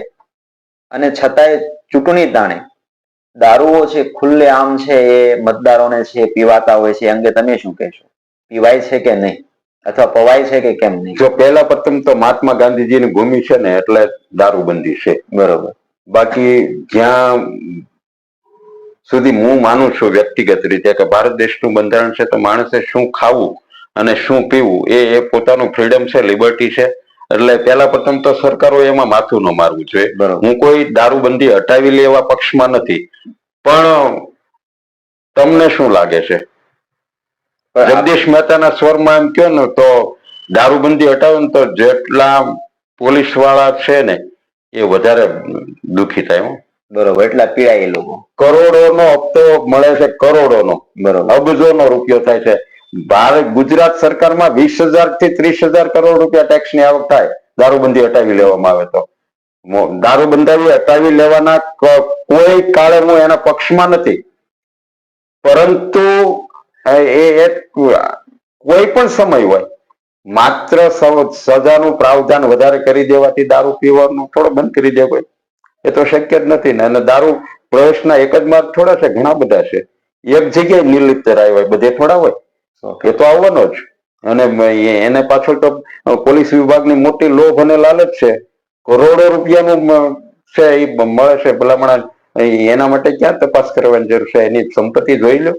અને છતાંય ચૂંટણી તાણે દારૂઓ છે ખુલ્લે આમ છે એ મતદારોને છે પીવાતા હોય છે, અંગે તમે શું કહેશો? પીવાય છે કે નહીં, અથવા પવાય છે કે કેમ નહીં? જો પહેલા પ્રથમ તો મહાત્મા ગાંધીજીની ભૂમિ છે ને એટલે દારૂબંધી છે. બરોબર. બાકી જ્યાં સુધી હું માનું છું વ્યક્તિગત રીતે કે ભારત દેશનું બંધારણ છે તો માણસે શું ખાવું અને શું પીવું એ પોતાનું ફ્રીડમ છે, લિબર્ટી છે. એટલે પહેલા પ્રથમ તો સરકારો એમાં માથું ન મારવું જોઈએ. હું કોઈ દારૂબંધી હટાવી લેવા પક્ષમાં નથી, પણ તમને શું લાગે છે? જગદીશ મહેતાના સ્વરમાં એમ કહો ને તો દારૂબંધી હટાવે ને તો જેટલા પોલીસ વાળા છે ને એ વધારે દુઃખી થાય. બરોબર. એટલા પીડાય એ લોકો. કરોડોનો હપ્તો મળે છે, કરોડોનો, અબજોનો રૂપિયો થાય છે. ભારત ગુજરાત સરકારમાં 20,000 થી 30,000 કરોડ રૂપિયા ટેક્સની આવક થાય દારૂબંધી હટાવી લેવામાં આવે તો. દારૂબંધી હટાવી લેવાના કોઈ કાળે હું એના પક્ષમાં નથી, પરંતુ એ કોઈ પણ સમય હોય માત્ર સજાનું પ્રાવધાન વધારે કરી દેવાથી દારૂ પીવાનું થોડો બંધ કરી દેવાય એ તો શક્ય જ નથી ને. અને દારૂ પ્રવેશના એક જ માર્ગ થોડા છે, ઘણા બધા છે. એક જગ્યાએ નિર્લિપ્ત રાય હોય, બધે થોડા હોય, એ તો આવવાનો જ. અને એને પાછળ તો પોલીસ વિભાગની મોટી લોભ અને લાલચ છે, કરોડો રૂપિયાનું છે એ મળે છે ભલામણ. એના માટે ક્યાં તપાસ કરવાની જરૂર છે? એની સંપત્તિ જોઈ લો.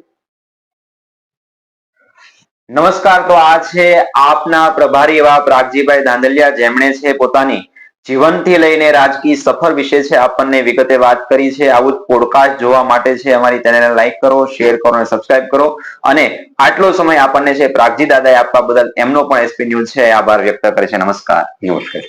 નમસ્કાર. તો આ છે આપના પ્રભારી એવા પ્રાગજીભાઈ ધાંધલિયા, જેમણે છે પોતાની જીવનથી લઈને રાજકીય સફર વિશે છે આપણને વિગતે વાત કરી છે. આવું જ પોડકાસ્ટ જોવા માટે છે અમારી ચેનલને લાઈક કરો, શેર કરો અને સબસ્ક્રાઇબ કરો. અને આટલો સમય આપણને છે પ્રાગજી દાદાએ આપવા બદલ એમનો પણ એસપી ન્યૂઝ છે આભાર વ્યક્ત કરે છે. નમસ્કાર. નમસ્કાર.